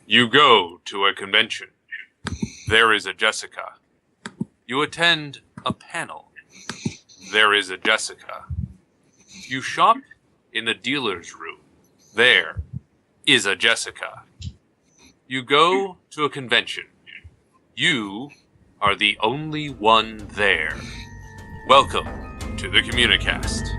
You go to a convention. There is a Jessica. You attend a panel. There is a Jessica. You shop in the dealer's room. There is a Jessica. You go to a convention. You are the only one there. Welcome to the Communicast.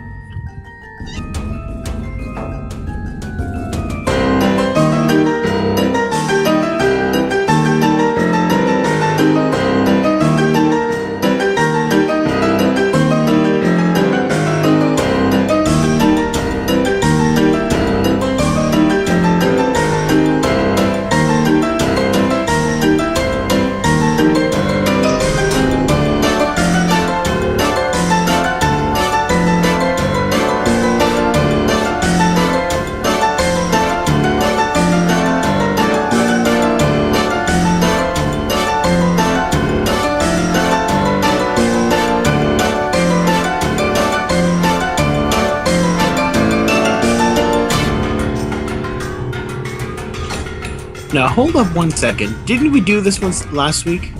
Now, hold up one second. Didn't we do this one last week?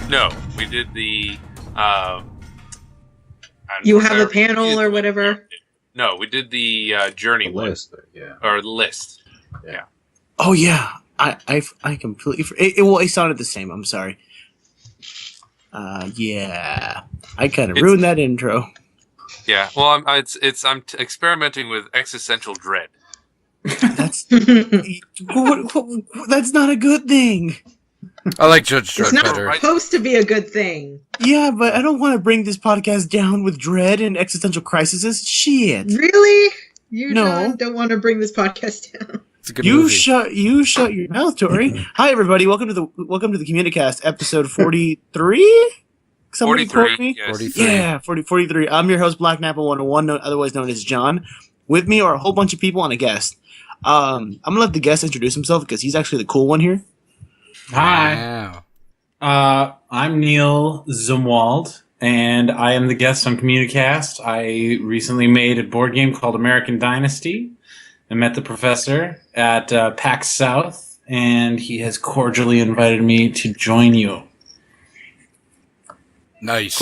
No, we did the... you have a panel or whatever? No, we did the journey list. Yeah. Or list. Yeah. Oh, yeah. I completely... It sounded the same. I'm sorry. Yeah. I kind of ruined that intro. Yeah, well, I'm experimenting with existential dread. That's that's not a good thing. I like Judge Dredd It's not better. supposed to be a good thing. Yeah, but I don't want to bring this podcast down with dread and existential crises. Shit. Really? You No. don't want to bring this podcast down. It's a good You movie. shut your mouth, Tori. Hi, everybody. Welcome to the Communicast, episode 43. Somebody 43, quote me. yes. 43. Yeah, 43. I'm your host, Black Nappa 101, otherwise known as John. With me are a whole bunch of people and a guest. I'm gonna let the guest introduce himself because he's actually the cool one here. Hi, Wow. I'm Neil Zumwalde, and I am the guest on Communicast. I recently made a board game called American Dynasty. I met the professor at PAX South, and he has cordially invited me to join you. Nice.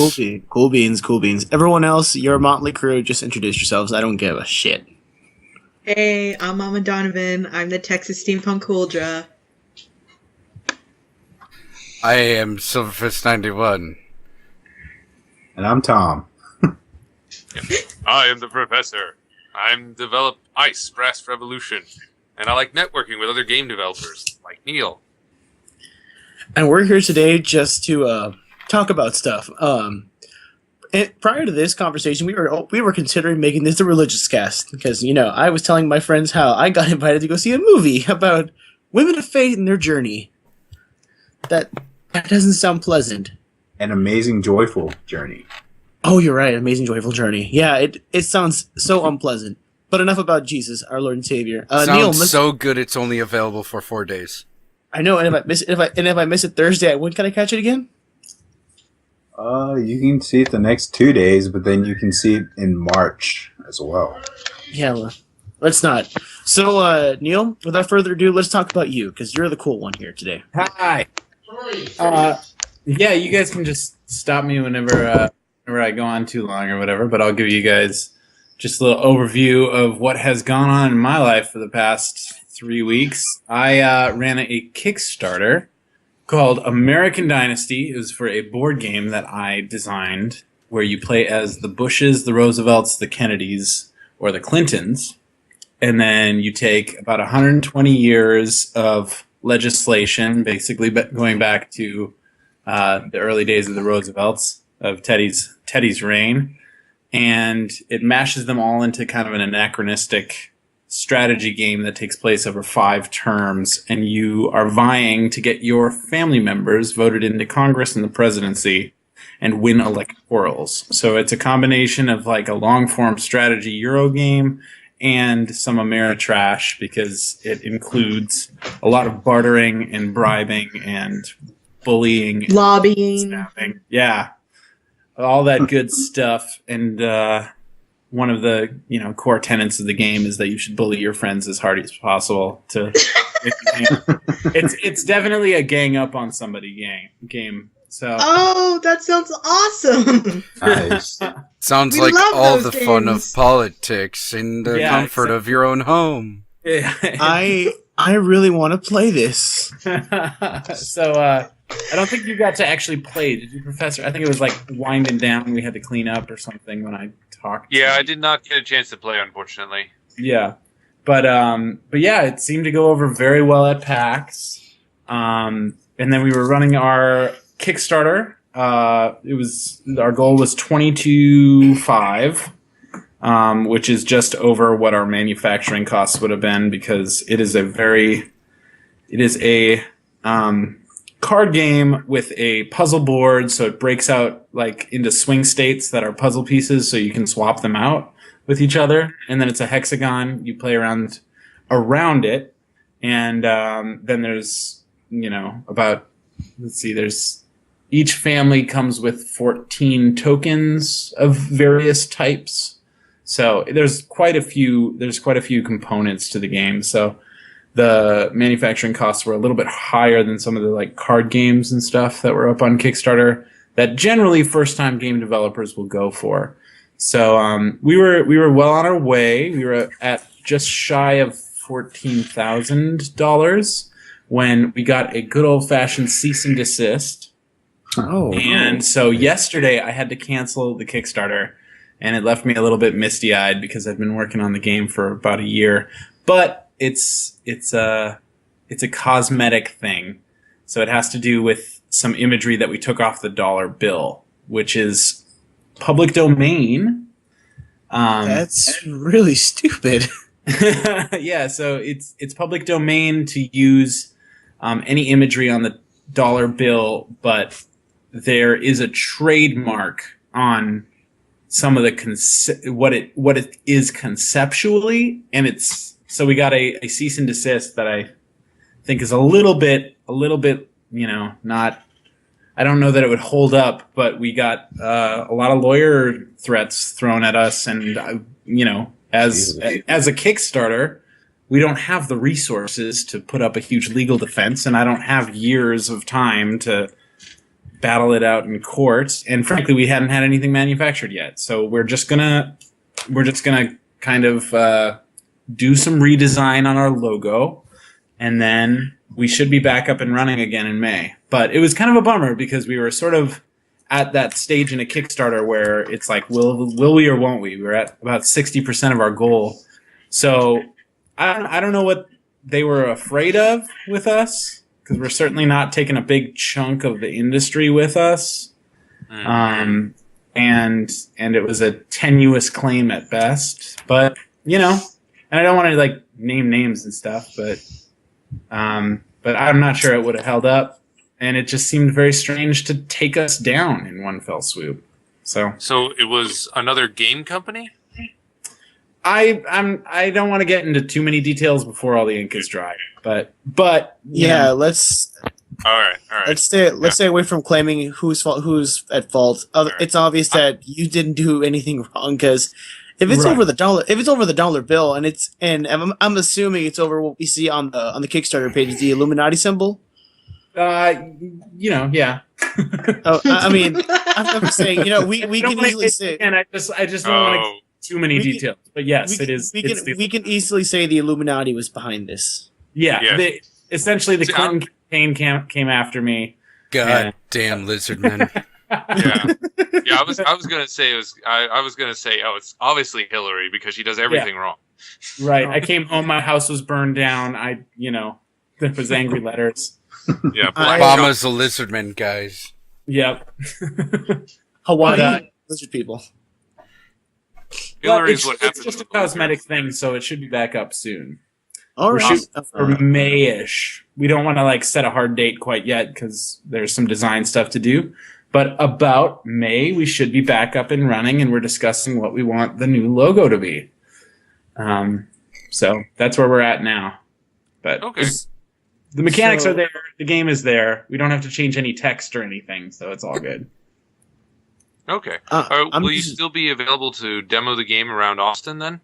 Cool beans. Everyone else, you're a motley crew. Just introduce yourselves. I don't give a shit. Hey, I'm Mama Donovan. I'm the Texas Steampunk Huldra. I am Silverfist91. And I'm Tom. I am the professor. I'm developed Ice Brass Revolution, and I like networking with other game developers like Neil. And we're here today just to talk about stuff. Prior to this conversation, we were considering making this a religious cast because I was telling my friends how I got invited to go see a movie about women of faith and their journey. That doesn't sound pleasant. An amazing, joyful journey. Oh, you're right. Amazing, joyful journey. Yeah, it sounds so unpleasant. But enough about Jesus, our Lord and Savior. Sounds Neil, so good it's only available for 4 days. I know. And if I miss it Thursday, when can I catch it again? You can see it the next 2 days, but then you can see it in March as well. Yeah, well, let's not. So, Neil, without further ado, let's talk about you, because you're the cool one here today. Hi. Yeah, you guys can just stop me whenever I go on too long or whatever, but I'll give you guys just a little overview of what has gone on in my life for the past 3 weeks. I ran a Kickstarter called American Dynasty. It was for a board game that I designed where you play as the Bushes, the Roosevelts, the Kennedys, or the Clintons. And then you take about 120 years of legislation, basically going back to the early days of the Roosevelts, of Teddy's reign. And it mashes them all into kind of an anachronistic strategy game that takes place over 5 terms, and you are vying to get your family members voted into Congress and the presidency and win electorals. So it's a combination of like a long-form strategy Euro game and some Ameritrash because it includes a lot of bartering and bribing and bullying. Lobbying. And staffing. Yeah. All that good stuff. And one of the core tenets of the game is that you should bully your friends as hard as possible to It's definitely a gang up on somebody game. So Oh, that sounds awesome. Nice. Sounds We like love all those the fun of games. politics in the Yeah, comfort of your own home. I really want to play this. So I don't think you got to actually play, did you, Professor? I think it was like winding down. We had to clean up or something when I talked. Yeah, I did not get a chance to play, unfortunately. Yeah, but yeah, it seemed to go over very well at PAX. And then we were running our Kickstarter. Our goal was 22.5, which is just over what our manufacturing costs would have been, because it is a card game with a puzzle board, so it breaks out like into swing states that are puzzle pieces, so you can swap them out with each other, and then it's a hexagon. You play around it, and then there's there's each family comes with 14 tokens of various types, so there's quite a few components to the game. So the manufacturing costs were a little bit higher than some of the like card games and stuff that were up on Kickstarter that generally first-time game developers will go for. So we were well on our way. We were at just shy of $14,000 when we got a good old-fashioned cease and desist. Oh, And so yesterday I had to cancel the Kickstarter, and it left me a little bit misty-eyed because I've been working on the game for about a year. But it's a cosmetic thing, so it has to do with some imagery that we took off the dollar bill, which is public domain. That's really stupid. Yeah, so it's public domain to use any imagery on the dollar bill, but there is a trademark on some of the what it is conceptually, and so we got a cease and desist that I think is a little bit, not. I don't know that it would hold up, but we got a lot of lawyer threats thrown at us, and as a Kickstarter, we don't have the resources to put up a huge legal defense, and I don't have years of time to battle it out in court. And frankly, we hadn't had anything manufactured yet, so we're just gonna kind of do some redesign on our logo, and then we should be back up and running again in May. But it was kind of a bummer because we were sort of at that stage in a Kickstarter where it's like, will we or won't we? We're at about 60% of our goal. So I don't know what they were afraid of with us, because we're certainly not taking a big chunk of the industry with us. And it was a tenuous claim at best. But, and I don't want to like name names and stuff, but I'm not sure it would have held up, and it just seemed very strange to take us down in one fell swoop. So it was another game company? I don't want to get into too many details before all the ink is dry, but yeah, let's All right. let's stay away from claiming who's at fault. It's obvious that you didn't do anything wrong, because if it's over the dollar bill, and I'm assuming it's over what we see on the Kickstarter page, the Illuminati symbol. Yeah. Oh, I mean, I'm just saying, we can easily say, and I just don't want to get too many details, but yes, it is. We can easily say the Illuminati was behind this. Yeah. Essentially, the Clinton campaign came after me. God damn lizard men. Yeah. I was gonna say it's obviously Hillary because she does everything wrong. Right. I came home, my house was burned down. There was angry letters. Yeah. Obama's a lizard man, guys. Yep. Hawaii lizard people. Hillary's what happens. It's just a cosmetic thing, so it should be back up soon. All We're right. shooting for May-ish. We don't want to set a hard date quite yet because there's some design stuff to do. But about May, we should be back up and running, and we're discussing what we want the new logo to be. So that's where we're at now. But Okay. The mechanics are there. The game is there. We don't have to change any text or anything, so it's all good. Okay. I'm Will you just- still be available to demo the game around Austin then?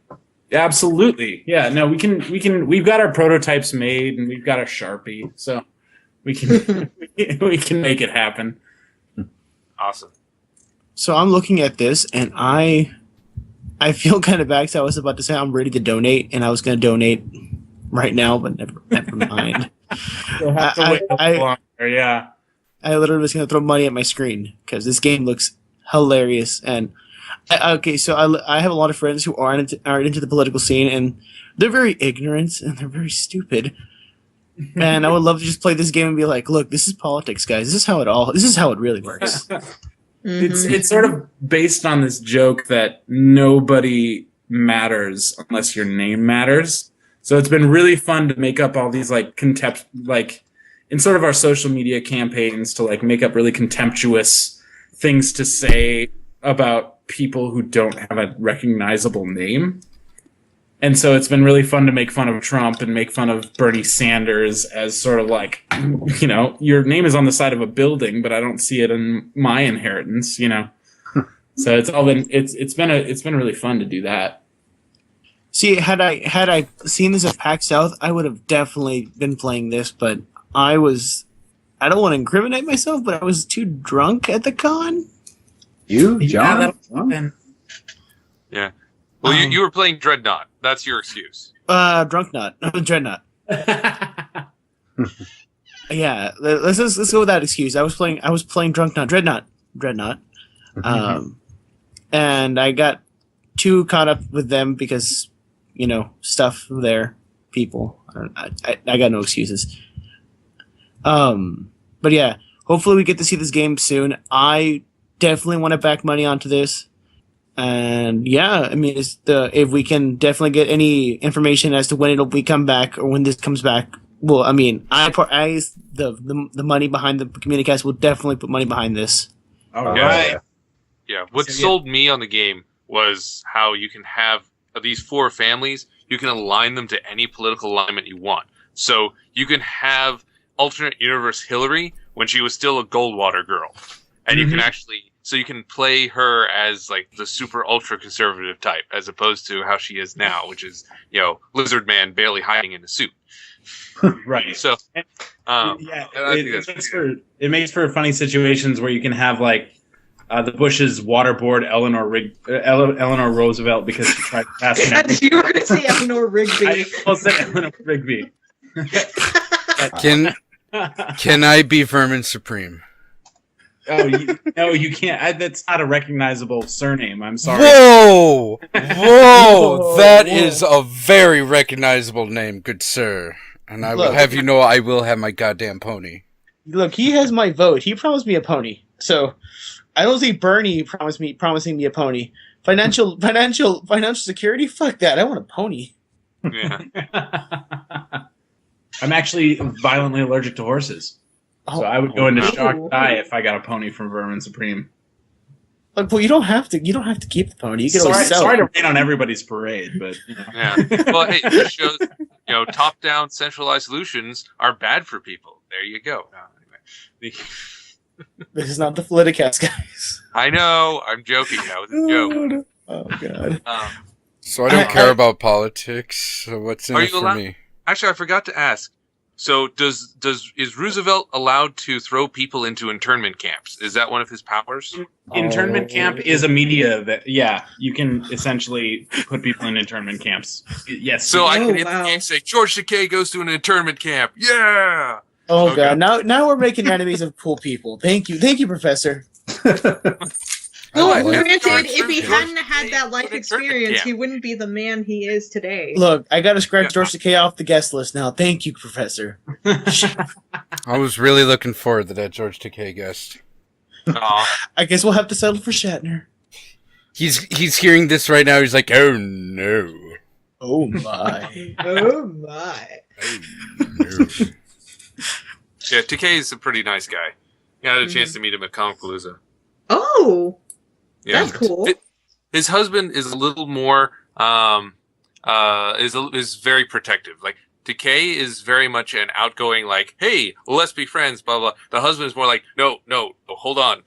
Absolutely. Yeah, no, we've got our prototypes made and we've got a Sharpie, so we can we can make it happen. Awesome. So I'm looking at this, and I feel kind of bad because I was about to say I'm ready to donate, and I was going to donate right now, but never mind. You'll have to wait a little longer, yeah. I literally was going to throw money at my screen because this game looks hilarious. And so I have a lot of friends who aren't into the political scene, and they're very ignorant and they're very stupid. And I would love to just play this game and be like, look, this is politics, guys. This is how it really works. It's sort of based on this joke that nobody matters unless your name matters. So it's been really fun to make up all these in sort of our social media campaigns to like make up really contemptuous things to say about people who don't have a recognizable name. And so it's been really fun to make fun of Trump and make fun of Bernie Sanders as sort of like, you know, your name is on the side of a building, but I don't see it in my inheritance, you know. So it's been really fun to do that. See, had I seen this at PAX South, I would have definitely been playing this, but I don't want to incriminate myself, but I was too drunk at the con. You, John? Yeah. Well, you were playing Dreadnought. That's your excuse. Drunk not. Dreadnought. Yeah, let's go with that excuse. I was playing Drunk Not. Dreadnought. And I got too caught up with them because, you know, stuff there, people. I got no excuses. But yeah, hopefully we get to see this game soon. I definitely want to back money onto this. And yeah, I mean, if we can definitely get any information as to when it'll be come back or when this comes back. Well, I mean, the money behind the Communicast will definitely put money behind this. All Yeah. right. Yeah. What sold me on the game was how you can have these 4 families. You can align them to any political alignment you want. So you can have alternate universe Hillary when she was still a Goldwater girl, and you can actually. So you can play her as like the super ultra conservative type, as opposed to how she is now, which is, you know, lizard man barely hiding in a suit. Right. So, it makes for funny situations where you can have like the Bushes waterboard Eleanor Roosevelt because she tried to pass an act. You were going to say Eleanor Rigby. I almost said Eleanor Rigby. Can I be Vermin Supreme? Oh, no, you can't. That's not a recognizable surname. I'm sorry. Whoa! That is a very recognizable name, good sir. And I will have you know I will have my goddamn pony. Look, he has my vote. He promised me a pony. So I don't see Bernie promising me a pony. Financial security? Fuck that. I want a pony. Yeah. I'm actually violently allergic to horses. So I would go into shock and die if I got a pony from Vermin Supreme. Look, well, you don't have to keep the pony. You can always sell sorry it. to rain on everybody's parade, but you know. Yeah. Well, hey, this shows, you know, top-down centralized solutions are bad for people. There you go. No, anyway. This is not the Politicast, guys. I know. I'm joking. That was a joke. Oh god. So I don't care about politics. So what's in Are it you for allowed- me? Actually, I forgot to ask. So is Roosevelt allowed to throw people into internment camps? Is that one of his powers? Internment camp is a media that, yeah, you can essentially put people in internment camps. Yes. So I can hit the wow. game and say, George Takei goes to an internment camp. Yeah! Oh Okay. god. Now we're making enemies of cool people. Thank you, Professor. Well, like granted, George- if he George hadn't had Takei that life went to experience, camp. he wouldn't be the man he is today. Look, I gotta scratch George Takei off the guest list now. Thank you, Professor. I was really looking forward to that George Takei guest. Aw. I guess we'll have to settle for Shatner. He's hearing this right now. He's like, oh no. Oh my. Oh my! No. Yeah, Takei is a pretty nice guy. Yeah, I had a chance to meet him at Comicpalooza. Oh, Yeah. that's cool. His husband is a little more is very protective. Like Takei is very much an outgoing, like, hey, let's be friends, blah blah. The husband is more like, no, hold on,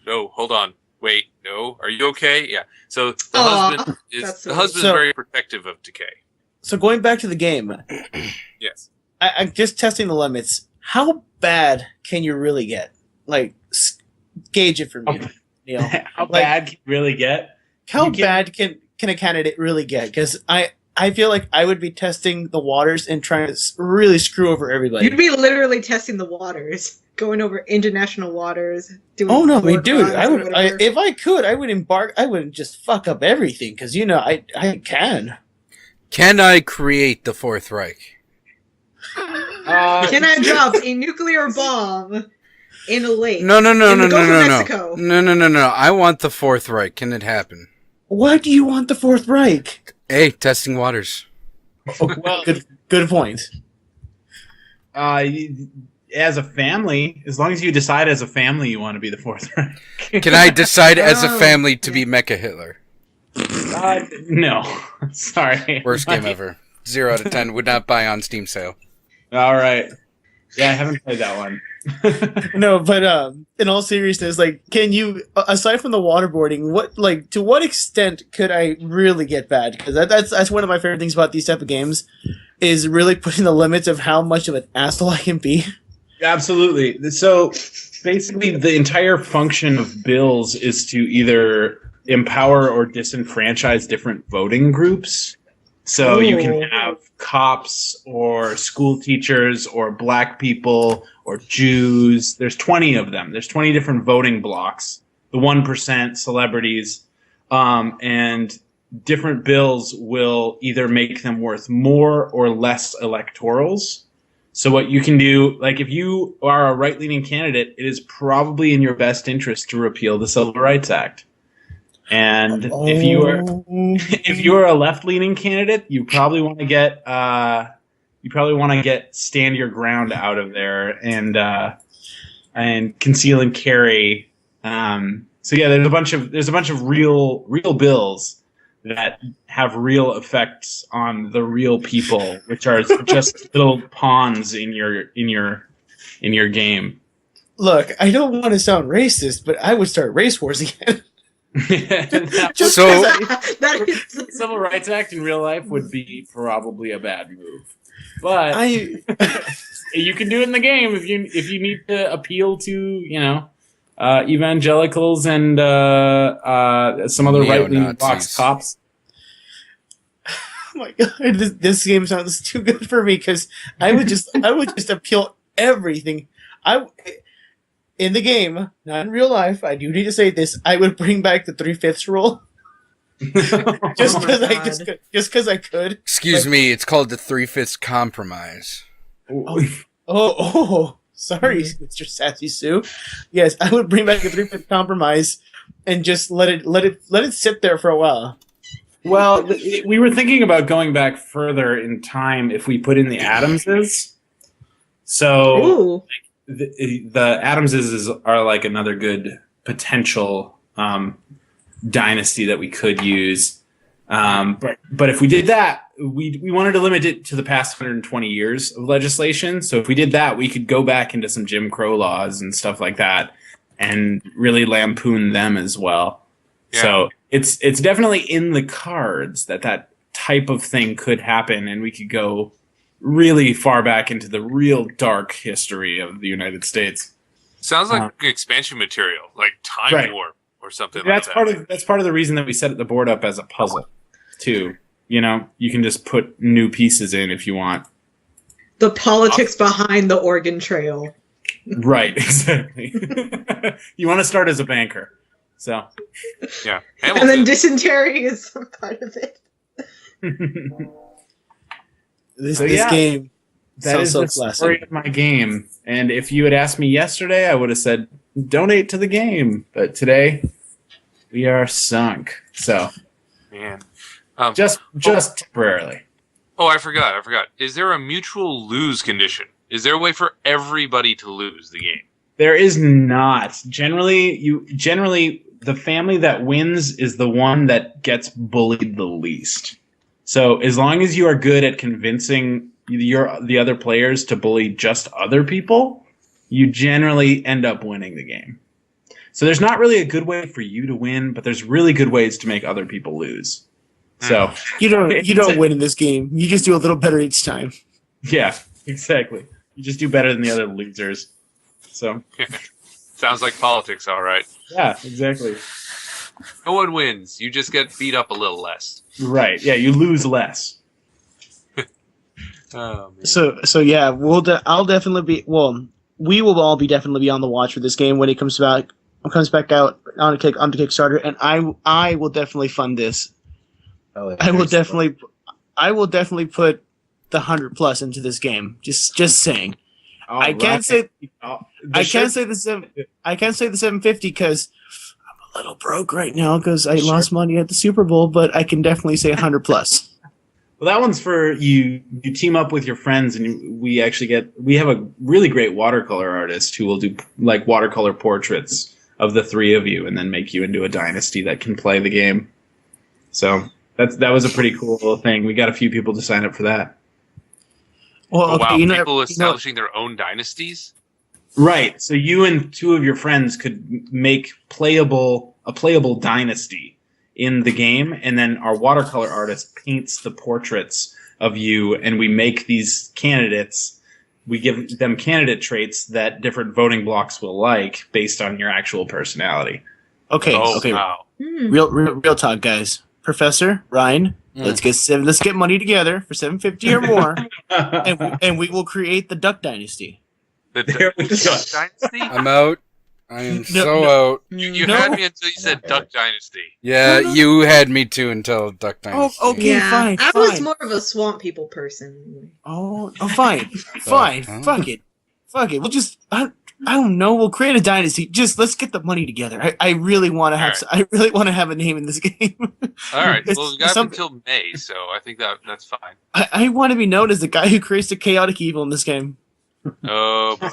wait, no, are you okay? Yeah. So the Aw, husband is that's the sweet. husband So- is very protective of Takei. So going back to the game, Yes. I'm just testing the limits. How bad can you really get? Like, gauge it for me, Neil. How bad can you really get? How bad can a candidate really get? Because I feel like I would be testing the waters and trying to really screw over everybody. You'd be literally testing the waters, going over international waters. Doing Oh no, war dude! crimes or whatever. If I could, I would embark. I would just fuck up everything because I can. Can I create the Fourth Reich? Can I drop a nuclear bomb in a lake? No. in the Gulf of Mexico? No. I want the Fourth Reich. Can it happen? Why do you want the Fourth Reich? Hey, testing waters. Well, Good point. As a family, as long as you decide as a family you want to be the Fourth Reich. Can I decide as a family to be Mecha Hitler? No. Sorry. Worst game ever. 0 out of 10. Would not buy on Steam sale. All right. Yeah, I haven't played that one. No, but in all seriousness, like, can you, aside from the waterboarding, to what extent could I really get bad? Because that's one of my favorite things about these type of games, is really pushing the limits of how much of an asshole I can be. Absolutely. So basically, the entire function of bills is to either empower or disenfranchise different voting groups. So you can have cops or school teachers or black people or Jews. There's 20 of them. There's 20 different voting blocks. The 1%, celebrities, and different bills will either make them worth more or less electorals. So what you can do, like if you are a right-leaning candidate, it is probably in your best interest to repeal the Civil Rights Act. And if you are a left-leaning candidate, you probably want to get stand your ground out of there and conceal and carry. So yeah, there's a bunch of real bills that have real effects on the real people, which are just little pawns in your game. Look, I don't want to sound racist, but I would start race wars again. Just So- That is the Civil Rights Act in real life would be probably a bad move, but you can do it in the game if you need to appeal to evangelicals and some other right-wing box cops. Oh my god, this game sounds too good for me because I would just appeal everything. In the game, not in real life, I do need to say this. I would bring back the 3/5 rule, just because I could. Excuse me, it's called the 3/5 compromise. Sorry, Mr. Sassy Sue. Yes, I would bring back the 3/5 compromise and just let it sit there for a while. Well, we were thinking about going back further in time if we put in the Adamses. So. Ooh. The Adamses are like another good potential dynasty that we could use. But if we did that, we wanted to limit it to the past 120 years of legislation. So if we did that, we could go back into some Jim Crow laws and stuff like that and really lampoon them as well. Yeah. So it's definitely in the cards that type of thing could happen, and we could go really far back into the real dark history of the United States. Sounds like expansion material, like Time Warp or something that's like that. That's part of the reason that we set the board up as a puzzle, too. You can just put new pieces in if you want. The politics behind the Oregon Trail. Right, exactly. You want to start as a banker. So. Yeah. And then dysentery is some part of it. This game that is the story of my game. And if you had asked me yesterday, I would have said donate to the game. But today, we are sunk. So, man, just temporarily. Oh, I forgot. Is there a mutual lose condition? Is there a way for everybody to lose the game? There is not. Generally, the family that wins is the one that gets bullied the least. So as long as you are good at convincing the other players to bully just other people, you generally end up winning the game. So there's not really a good way for you to win, but there's really good ways to make other people lose. So You don't win in this game. You just do a little better each time. yeah, exactly. You just do better than the other losers. So Sounds like politics, all right. yeah, exactly. No one wins. You just get beat up a little less. Right. Yeah, you lose less. Oh, man. So yeah, I'll definitely be. Well, we will all be definitely be on the watch for this game when it comes back out on Kickstarter, and I will definitely fund this. Oh, yeah. I will definitely put the 100+ into this game. Just saying. I can't say the 750 because I'm a little broke right now because I lost money at the Super Bowl, but I can definitely say 100+. Well, that one's for you. You team up with your friends, and we have a really great watercolor artist who will do like watercolor portraits of the three of you, and then make you into a dynasty that can play the game. So that was a pretty cool little thing. We got a few people to sign up for that. Well, Oh, okay, wow, people establishing their own dynasties? Right. So you and two of your friends could make a playable dynasty in the game, and then our watercolor artist paints the portraits of you, and we make these candidates. We give them candidate traits that different voting blocks will like based on your actual personality. Okay, Oh, okay. wow. Real talk, guys. Professor Ryan, let's get money together for 750 or more, and we will create the Duck Dynasty. There we go. Duck Dynasty? I'm out. I am out. You had me until you said Duck Dynasty. Yeah, you had me too until Duck Dynasty. Oh, okay, fine. I was more of a swamp people person. Fine. Fuck it. We'll just I don't know. We'll create a dynasty. Just let's get the money together. I really want to have. All right. I really want to have a name in this game. All right. Well, we got until May, so I think that's fine. I want to be known as the guy who creates the chaotic evil in this game. Oh boy.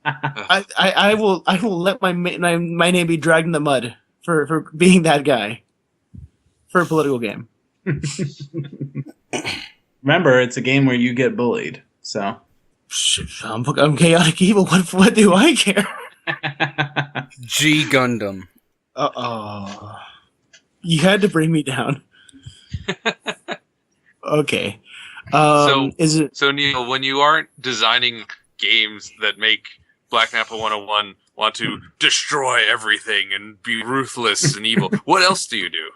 I will let my name be dragged in the mud for being that guy for a political game. Remember, it's a game where you get bullied. So I'm chaotic evil. What do I care? G Gundam. Oh, you had to bring me down. Okay. So Neil, when you aren't designing games that make Black Apple 101 want to destroy everything and be ruthless and evil, what else do you do?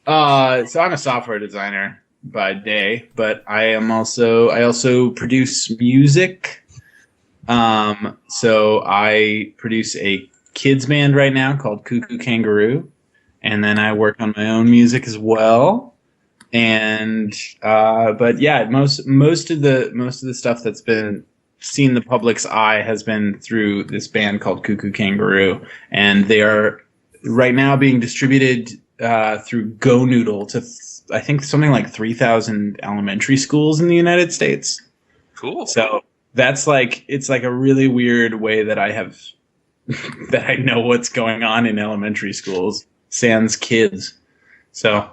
So I'm a software designer by day, but I also produce music. So I produce a kids band right now called Cuckoo Kangaroo, and then I work on my own music as well. And but yeah, most of the stuff that's been seen the public's eye has been through this band called Cuckoo Kangaroo, and they are right now being distributed through Go Noodle to I think something like 3,000 elementary schools in the United States. Cool. So that's it's like a really weird way that I have that I know what's going on in elementary schools, sans kids. So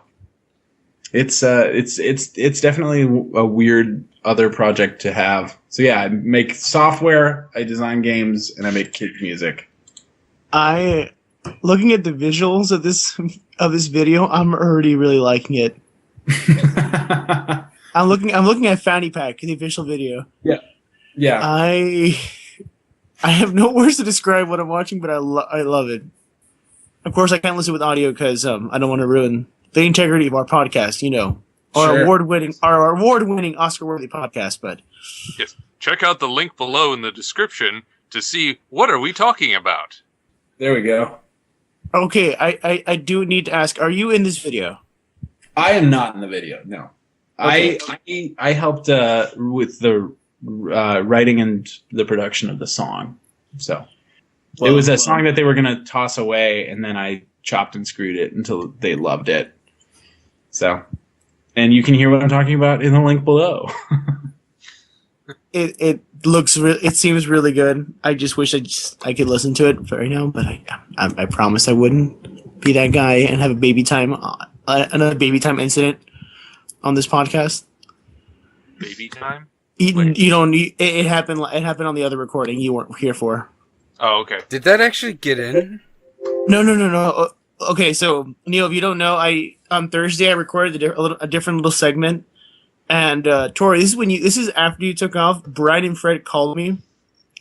it's definitely a weird other project to have. So yeah, I make software, I design games, and I make kids music. Looking at the visuals of this video, I'm already really liking it. I'm looking at Fanny Pack, the official video. Yeah. I have no words to describe what I'm watching, but I love it. Of course, I can't listen with audio because I don't want to ruin the integrity of our podcast. You know, our award-winning Oscar-worthy podcast. But yes, check out the link below in the description to see what are we talking about. There we go. Okay, I do need to ask: are you in this video? I am not in the video. No, Okay. I helped with the writing and the production of the song. So it was a song that they were going to toss away, and then I chopped and screwed it until they loved it. So, and you can hear what I'm talking about in the link below. It seems really good. I just wish I could listen to it right now, but I promise I wouldn't be that guy and have a baby time another baby time incident on this podcast. Baby time? You don't need it happened on the other recording you weren't here for. Oh, okay. Did that actually get in? No. Okay, so Neil, if you don't know, on Thursday I recorded a different little segment, and Tori, this is after you took off. Brian and Fred called me.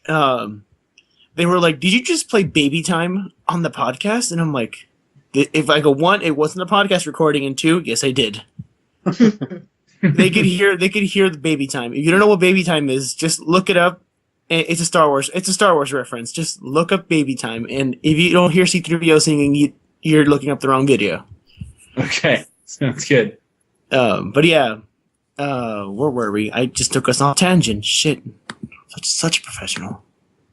They were like, "Did you just play Baby Time on the podcast?" And I'm like, "If I go one, it wasn't a podcast recording, and two, yes, I did." They could hear the Baby Time. If you don't know what Baby Time is, just look it up. It's a Star Wars reference. Just look up Baby Time, and if you don't hear C-3PO singing, you're looking up the wrong video. Okay, sounds good. But yeah, where were we? I just took us on a tangent. Shit, such a professional.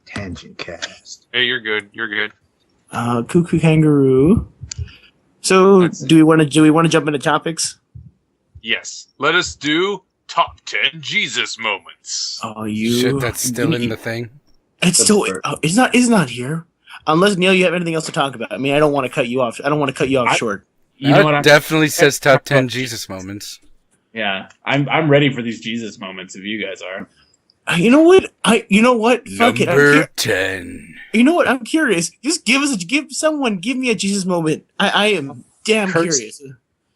Tangent cast. Hey, you're good. You're good. Cuckoo kangaroo. So, do we want to jump into topics? Yes. Let us do top 10 Jesus moments. Oh, you shit! That's still in the thing. It's still. It's not here. Unless Neil, you have anything else to talk about. I mean, I don't want to cut you off. I don't want to cut you off short. You know what? That definitely says top 10 Jesus moments. Yeah, I'm ready for these Jesus moments. If you guys are. You know what? Fuck it. Number 10. You know what? I'm curious. Just give me a Jesus moment. I am damn curious.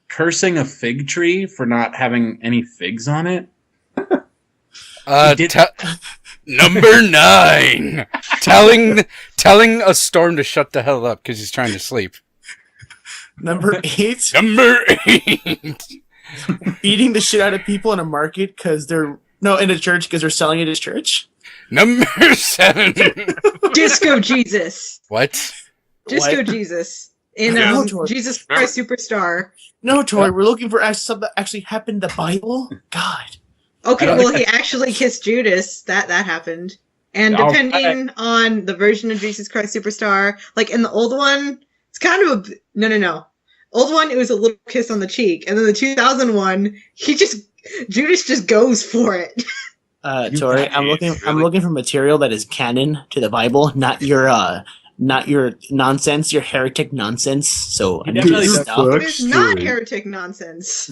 Cursing a fig tree for not having any figs on it. Number 9. telling a storm to shut the hell up because he's trying to sleep. Number 8. Number 8. Beating the shit out of people in a market because they're in a church because they're selling it as church. Number 7. Disco Jesus. What? Disco Jesus. In Jesus Christ Superstar. No, Tori, we're looking for something that actually happened in the Bible. God. Okay, well, he actually kissed Judas. That happened. And depending on the version of Jesus Christ Superstar, like in the old one, it's kind of a... No. Old one, it was a little kiss on the cheek. And then the 2001, Judas just goes for it. Tori, I'm looking for material that is canon to the Bible, not your nonsense, your heretic nonsense. So it's not heretic nonsense.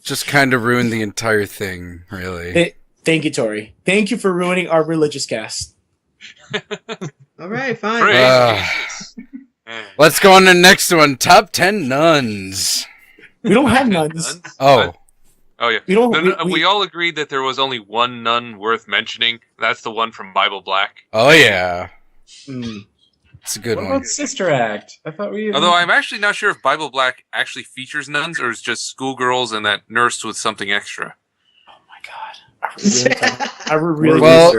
Just kind of ruined the entire thing, really. Thank you, Tori. Thank you for ruining our religious cast. All right, fine. Let's go on to the next one. Top 10 nuns. We don't have nuns. Oh. Oh, yeah. We all agreed that there was only one nun worth mentioning. That's the one from Bible Black. Oh, yeah. It's a good one. What about Sister Act? I thought we... Although I'm actually not sure if Bible Black actually features nuns or is just schoolgirls and that nursed with something extra. Oh, my God. I really well,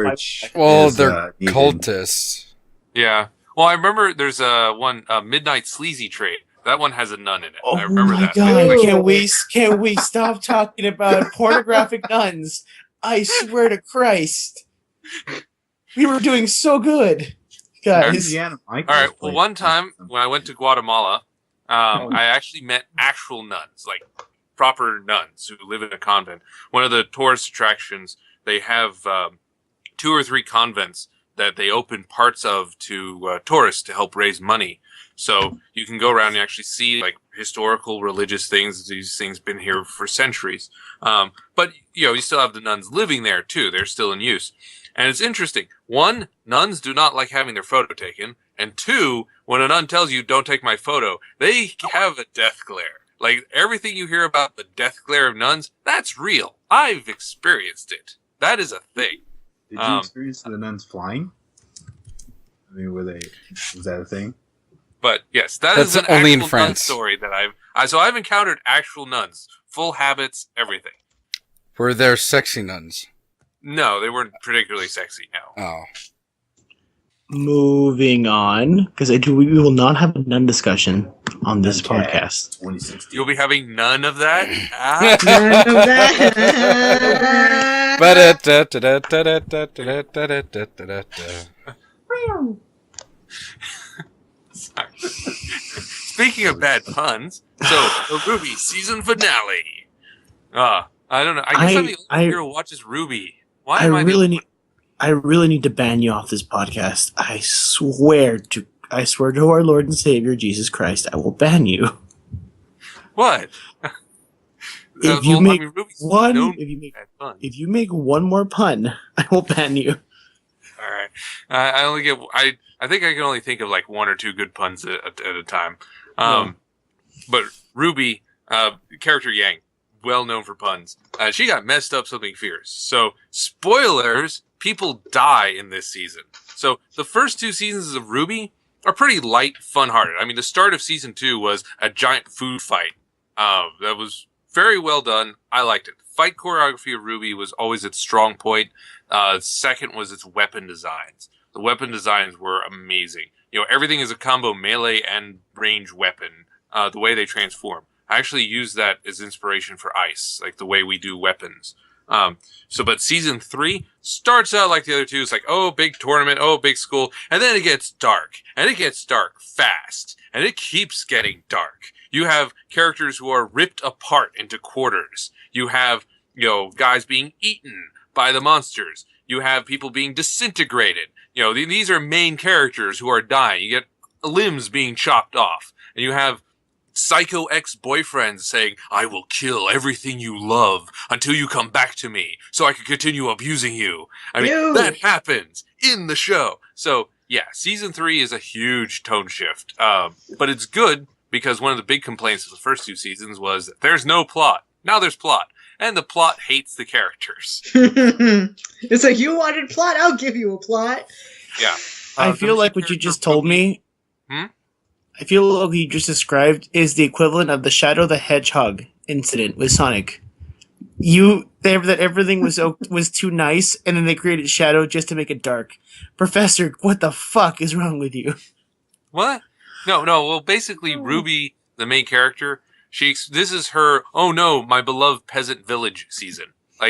they're cultists. Yeah. Well, I remember there's one Midnight Sleazy Trade. That one has a nun in it. I remember that. Oh my God! Can we stop talking about pornographic nuns? I swear to Christ, we were doing so good, guys. All right. Well, one time when I went to Guatemala, I actually met actual nuns, like proper nuns who live in a convent. One of the tourist attractions, they have 2 or 3 convents that they open parts of to tourists to help raise money. So you can go around and actually see like historical religious things. These things been here for centuries. But you still have the nuns living there too. They're still in use. And it's interesting. 1, nuns do not like having their photo taken. And 2, when a nun tells you don't take my photo, they have a death glare. Like everything you hear about the death glare of nuns, that's real. I've experienced it. That is a thing. Did you experience the nuns flying? I mean, was that a thing? But yes, that's an only in actual France. nun story that I've encountered actual nuns, full habits, everything. Were there sexy nuns? No, they weren't particularly sexy. No. Oh. Moving on, because we will not have a nun discussion on this podcast. 2016. You'll be having none of that. None of that. Speaking of bad puns, so the Ruby season finale. I don't know. I guess I'm the only here who watches Ruby. Why am I I really need to ban you off this podcast. I swear to our Lord and Savior Jesus Christ, I will ban you. What? If you make one more pun, I will ban you. All right. I think I can only think of like 1 or 2 good puns at a time. But Ruby, character Yang, well known for puns. She got messed up something fierce. So, spoilers, people die in this season. So, the first 2 seasons of Ruby are pretty light, fun-hearted. I mean, the start of season 2 was a giant food fight. That was very well done. I liked it. Fight choreography of Ruby was always its strong point. Second was its weapon designs. The weapon designs were amazing. Everything is a combo melee and range weapon, the way they transform. I actually use that as inspiration for Ice, like the way we do weapons. But season 3 starts out like the other 2. It's like, oh, big tournament, oh, big school. And then it gets dark. And it gets dark fast. And it keeps getting dark. You have characters who are ripped apart into quarters. You have, guys being eaten by the monsters. You have people being disintegrated. These are main characters who are dying. You get limbs being chopped off. And you have psycho ex-boyfriends saying, I will kill everything you love until you come back to me so I can continue abusing you. I mean, that happens in the show. So, yeah, season 3 is a huge tone shift. But it's good because one of the big complaints of the first 2 seasons was that there's no plot. Now there's plot. And the plot hates the characters. It's like, you wanted plot? I'll give you a plot. Yeah. I feel like what you just told me... I feel like what you just described is the equivalent of the Shadow the Hedgehog incident with Sonic. That everything was too nice, and then they created Shadow just to make it dark. Professor, what the fuck is wrong with you? What? No. Well, basically, Ruby, the main character, this is her, oh no, my beloved peasant village season.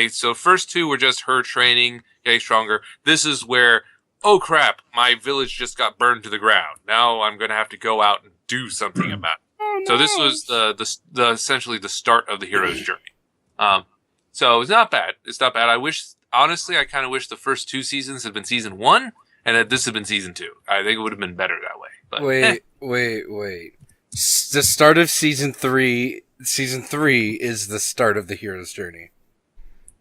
So first 2 were just her training, getting stronger. This is where, oh crap, my village just got burned to the ground. Now I'm going to have to go out and do something about it. Oh, so this was the essentially the start of the hero's journey. So it's not bad. It's not bad. Honestly, I kind of wish the first 2 seasons had been season 1 and that this had been season 2. I think it would have been better that way. But, Wait. The start of season 3 is the start of the hero's journey.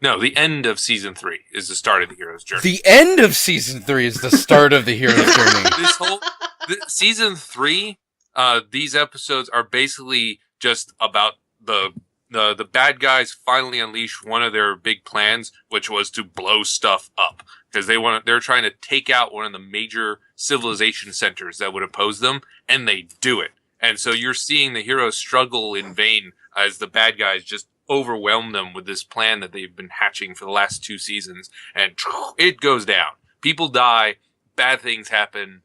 No, the end of season 3 is the start of the hero's journey. The end of season 3 is the start of the hero's journey. Season 3, these episodes are basically just about the bad guys finally unleash one of their big plans, which was to blow stuff up because they're trying to take out one of the major civilization centers that would oppose them, and they do it. And so you're seeing the heroes struggle in vain as the bad guys just overwhelm them with this plan that they've been hatching for the last 2 seasons, and it goes down. People die, bad things happen.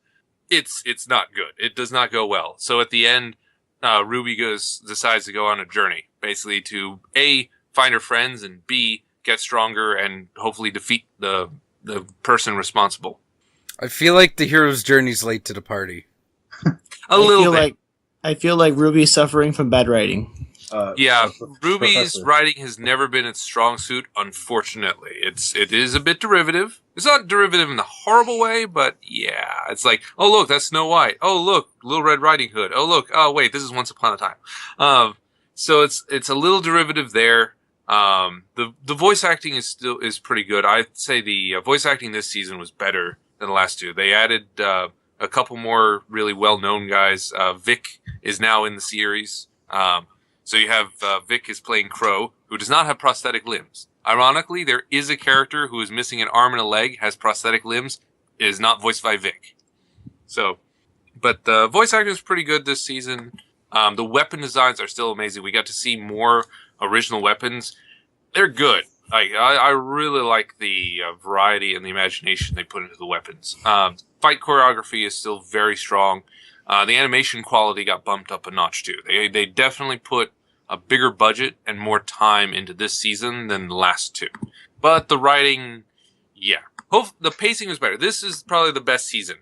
It's not good. It does not go well. So at the end, Ruby decides to go on a journey, basically to A, find her friends, and B, get stronger and hopefully defeat the person responsible. I feel like the hero's journey's late to the party. A little bit. I feel like Ruby's suffering from bad writing. Ruby's writing has never been its strong suit, unfortunately. It is a bit derivative. It's not derivative in the horrible way, but yeah. It's like, oh look, that's Snow White. Oh look, Little Red Riding Hood. Oh look, oh wait, this is Once Upon a Time. So it's a little derivative there. The voice acting is pretty good. I'd say the voice acting this season was better than the last 2. They added a couple more really well-known guys. Vic is now in the series. So you have Vic is playing Crow, who does not have prosthetic limbs. Ironically, there is a character who is missing an arm and a leg, has prosthetic limbs, is not voiced by Vic. But the voice acting is pretty good this season. The weapon designs are still amazing. We got to see more original weapons. They're good. I really like the variety and the imagination they put into the weapons. Fight choreography is still very strong. The animation quality got bumped up a notch too. They definitely put a bigger budget and more time into this season than the last 2. But the writing, yeah. The pacing is better. This is probably the best season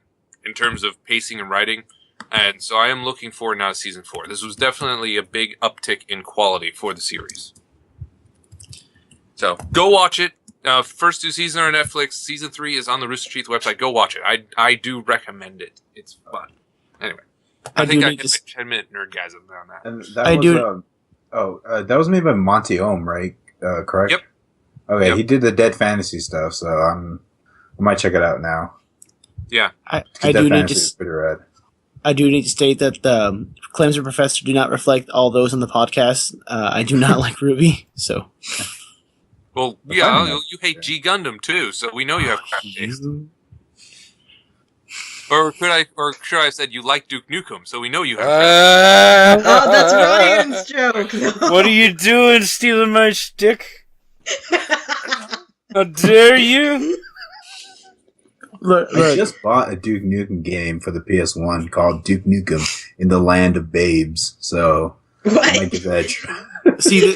in terms of pacing and writing. And so I am looking forward now to season 4. This was definitely a big uptick in quality for the series. So go watch it. First 2 seasons are on Netflix. Season 3 is on the Rooster Teeth website. Go watch it. I do recommend it. It's fun. Anyway, I think I hit my 10-minute nerdgasm on that. And that was made by Monty Ohm, right? Correct? Yep. Okay, Yep. He did the Dead Fantasy stuff, so I might check it out now. Yeah. I I do need to state that the claims of Professor do not reflect all those on the podcast. I do not like Ruby, so. Well, yeah, you hate G Gundam too, so we know you have crap taste. Or should I have said you like Duke Nukem, so we know you have crap taste. Oh, that's Ryan's joke. No. What are you doing, stealing my stick? How dare you? I just bought a Duke Nukem game for the PS1 called Duke Nukem in the Land of Babes, so I might give that a try. See,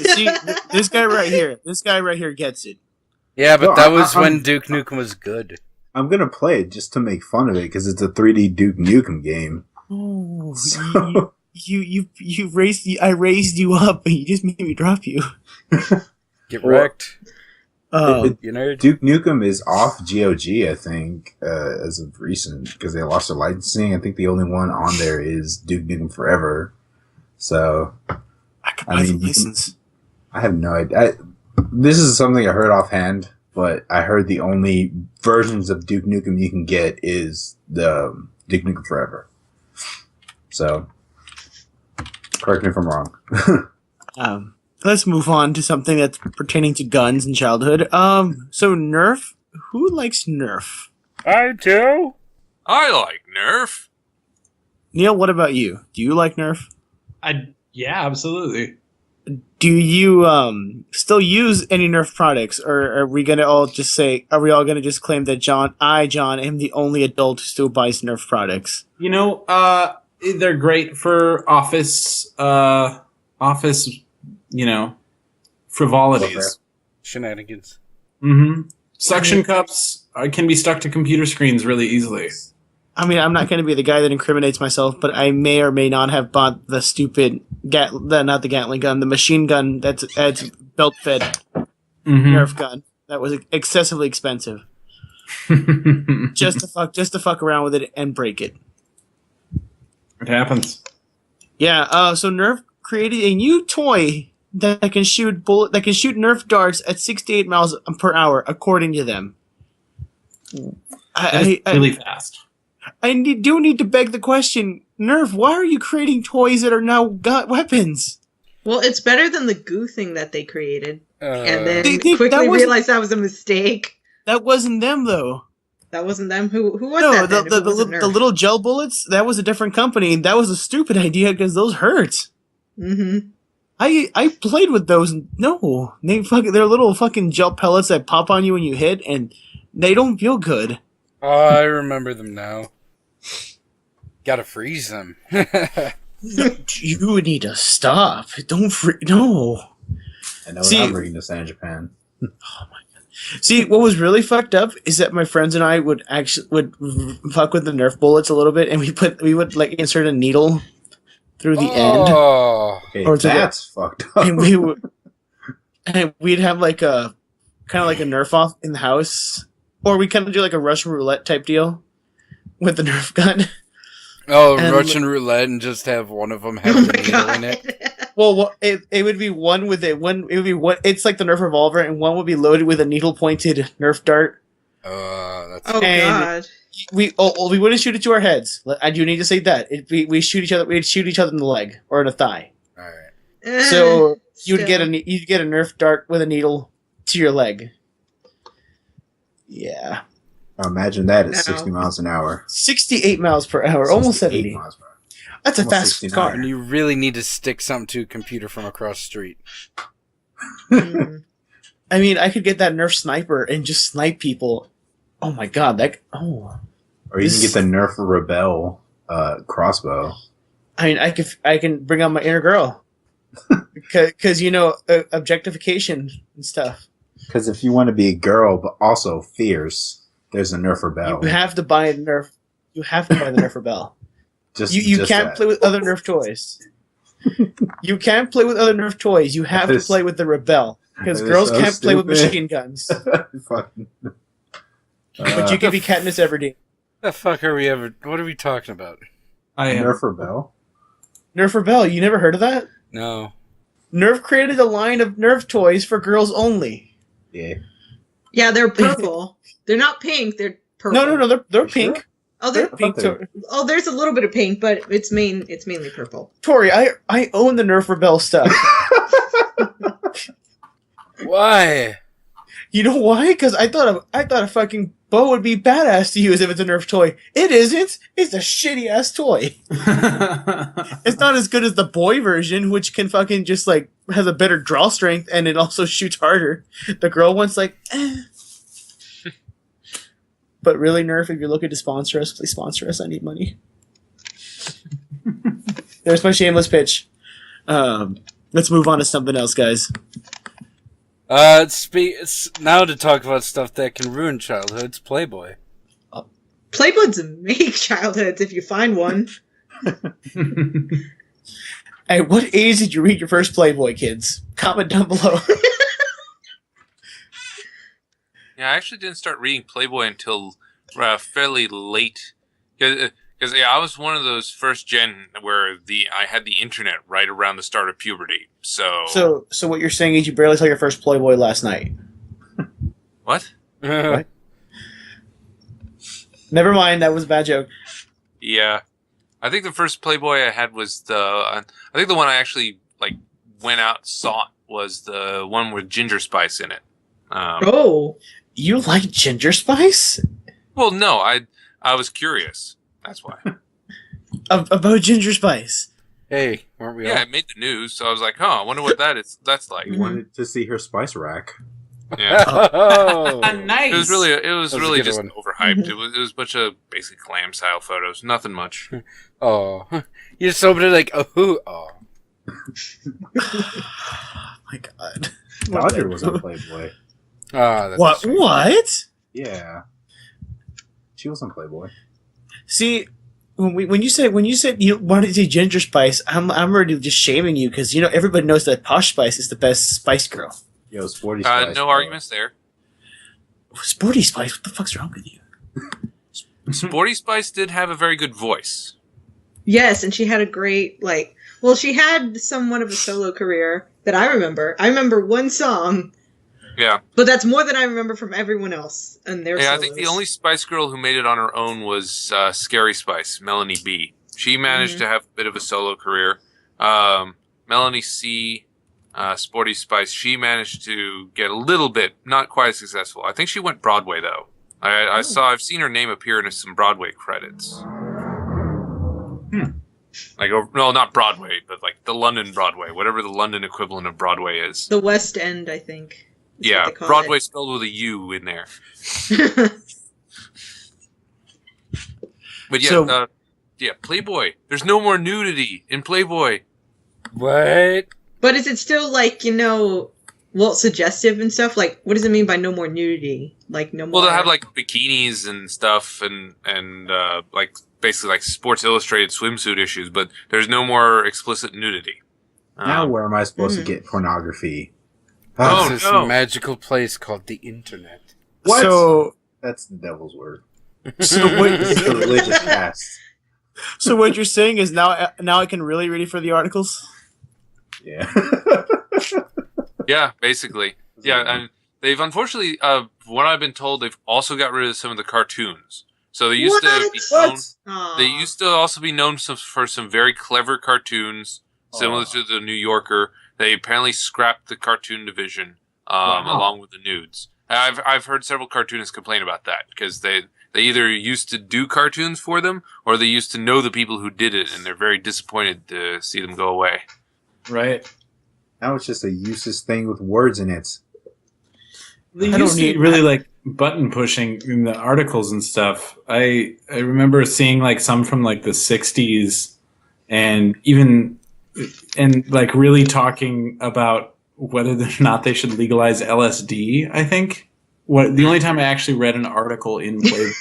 this guy right here gets it. Yeah, but that was when Duke Nukem was good. I'm gonna play it just to make fun of it because it's a 3D Duke Nukem game. Oh, So- I raised you up, and you just made me drop you. Get wrecked. Oh, You nerd. Duke Nukem is off GOG, I think, as of recent, because they lost their licensing. I think the only one on there is Duke Nukem Forever. So, I could buy the license. I have no idea. This is something I heard offhand, but I heard the only versions of Duke Nukem you can get is the Duke Nukem Forever. So, correct me if I'm wrong. Let's move on to something that's pertaining to guns and childhood. So Nerf. Who likes Nerf? I do. I like Nerf. Neil, what about you? Do you like Nerf? Yeah, absolutely. Do you still use any Nerf products, or are we gonna all just say? Are we all gonna just claim that John, am the only adult who still buys Nerf products? You know, they're great for office, frivolities. Shenanigans. Mm-hmm. Suction cups can be stuck to computer screens really easily. I mean, I'm not going to be the guy that incriminates myself, but I may or may not have bought the stupid not the Gatling gun, the machine gun that's belt-fed Nerf gun that was excessively expensive. just to fuck around with it and break it. It happens. Yeah. So Nerf created a new toy that can shoot Nerf darts at 68 miles per hour, according to them. Really fast. I do need to beg the question, Nerf, why are you creating toys that are now got weapons? Well, it's better than the goo thing that they created. And then That quickly wasn't- realized that was a mistake. That wasn't them, though. That wasn't them. Who was No, that then? If it wasn't the Nerf? little gel bullets, that was a different company. That was a stupid idea because those hurt. Mm-hmm. I played with those. No, they're little fucking gel pellets that pop on you when you hit, and they don't feel good. Oh, I remember them now. Gotta freeze them. You need to stop. Don't no. I know See- I'm bringing this out of Japan. See, what was really fucked up is that my friends and I would fuck with the Nerf bullets a little bit, and we would like insert a needle through the end, Oh. Okay, Or to that's fucked up. and we'd have like a kind of like a Nerf off in the house, or we kind of do like a Russian roulette type deal with the Nerf gun. Oh, And- Russian roulette and just have one of them have the needle in it. Well, it would be one with it. One it would be one. It's like the Nerf revolver, and one would be loaded with a needle pointed Nerf dart. That's Oh And- god. We wouldn't shoot it to our heads. I do need to say that we shoot each other. We'd shoot each other in the leg or in the thigh. all right. So you'd Still. get a Nerf dart with a needle to your leg. Yeah, Imagine that at No. 60 miles an hour. 68 miles per hour, almost 68 70. miles per hour. That's a Almost fast 69. car. And you really need to stick something to a computer from across the street. Mm. I mean, I could get that Nerf sniper and just snipe people. Oh my god, Or you can get the Nerf Rebel crossbow. I mean, I can bring out my inner girl. Because, objectification and stuff. Because if you want to be a girl but also fierce, there's a Nerf Rebel. You have to buy a Nerf. You have to buy the Nerf Rebel. You Just can't that. play with other Nerf toys. You can't play with other Nerf toys. You have to That is- play with the Rebel. Because that is girls so can't play with stupid. machine guns. Fucking- But you can be Katniss Everdeen. The fuck are we ever? What are we talking about? I am. Nerf Rebel? Nerf Rebel, you never heard of that? No. Nerf created a line of Nerf toys for girls only. Yeah. Yeah, they're purple. They're not pink. They're purple. No, they're You sure? pink. Oh, there, Pink oh, there's a little bit of pink, but it's mainly purple. Tori, I own the Nerf Rebel stuff. Why? You know why? Because I thought a fucking bow would be badass to use if it's a Nerf toy. It isn't. It's a shitty ass toy. It's not as good as the boy version, which can fucking just like has a better draw strength and it also shoots harder. The girl one's like, eh. But really, Nerf, if you're looking to sponsor us, please sponsor us. I need money. There's my shameless pitch. Let's move on to something else, guys. Now to talk about stuff that can ruin childhoods. Playboy. Playboys make childhoods if you find one. At what age did you read your first Playboy, kids? Comment down below. Yeah, I actually didn't start reading Playboy until fairly late. Because I was one of those first gen where I had the internet right around the start of puberty. So what you're saying is you barely saw your first Playboy last night. What? What? Never mind, that was a bad joke. Yeah, I think the first Playboy I had was I think the one I actually like went out and saw was the one with Ginger Spice in it. Oh, you like Ginger Spice? Well, no, I was curious. That's why. About Ginger Spice. Hey, weren't we all? Yeah, it made the news, so I was like, "Huh, I wonder what that's like." I wanted to see her spice rack. Yeah, Oh, Nice. it was really a good just one. overhyped. It was a bunch of basically glam style photos, nothing much. Oh, you just opened it like, oh. Oh my god. Dodger was on Playboy. Ah, that's What? sweet. What? Yeah. She was on Playboy. See, when you said you wanted to say Ginger Spice, I'm already just shaming you because everybody knows that Posh Spice is the best Spice Girl. Yo, Sporty Spice. No arguments there. Sporty Spice, what the fuck's wrong with you? Sporty Spice did have a very good voice. yes, and she had a great she had somewhat of a solo career that I remember. I remember one song, Yeah. but that's more than I remember from everyone else and their Yeah, I solos. think the only Spice Girl who made it on her own was Scary Spice, Melanie B. She managed to have a bit of a solo career. Melanie C, Sporty Spice, she managed to get a little bit, not quite as successful. I think she went Broadway though. I've seen her name appear in some Broadway credits. Like, no, not Broadway, but like the London Broadway, whatever the London equivalent of Broadway is. The West End, I think. is Yeah, what they call Broadway it. spelled with a U in there. But yeah, So- Playboy. There's no more nudity in Playboy. What? But is it still suggestive and stuff? Like, what does it mean by no more nudity? Like, no more. Well, they'll have like bikinis and stuff, and like basically like Sports Illustrated swimsuit issues, but there's no more explicit nudity. Now where am I supposed to get pornography? Oh, This is no. a magical place called the internet. What? So That's the devil's word. what? It's the religious cast. So what you're saying is now I can really read it for the articles? Yeah. Yeah, basically. Yeah, and they've unfortunately, what I've been told, they've also got rid of some of the cartoons. So they used to be known. Aw. They used to also be known for some very clever cartoons, similar to the New Yorker. They apparently scrapped the cartoon division along with the nudes. I've heard several cartoonists complain about that because they either used to do cartoons for them or they used to know the people who did it, and they're very disappointed to see them go away. Right. Now it's just a useless thing with words in it. They I don't used to need- really like button pushing in the articles and stuff. I remember seeing like some from like the 60s and like really talking about whether or not they should legalize LSD, I think. The only time I actually read an article in Playboy,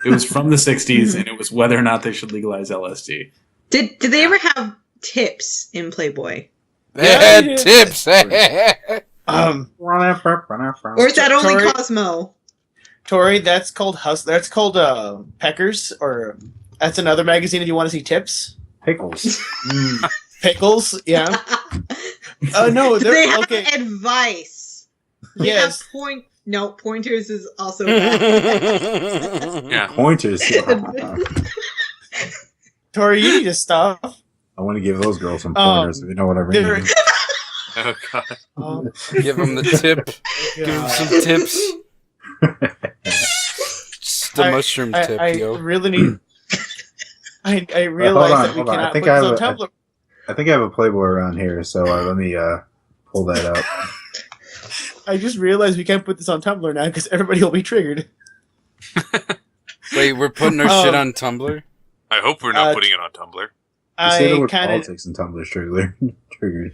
it was from the 60s and it was whether or not they should legalize LSD. Did they ever have tips in Playboy? They had Yeah. tips. Or is that only Tori- Cosmo? Tori, that's called Peckers, or that's another magazine if you want to see tips. Pickles. Pickles, yeah. No, They have okay. advice. They Yes. have point No, pointers is also bad. Yeah. Pointers. Tori, you need to stop. I want to give those girls some pointers if you know what I mean. Oh god. Give him the tip. Give him some tips. Just the mushroom tip, yo. I really need. I realize that we cannot put this on Tumblr. I think I have a Playboy around here, so let me pull that up. I just realized we can't put this on Tumblr now because everybody will be triggered. Wait, we're putting our shit on Tumblr? I hope we're not putting it on Tumblr. You say the word politics and Tumblr triggered.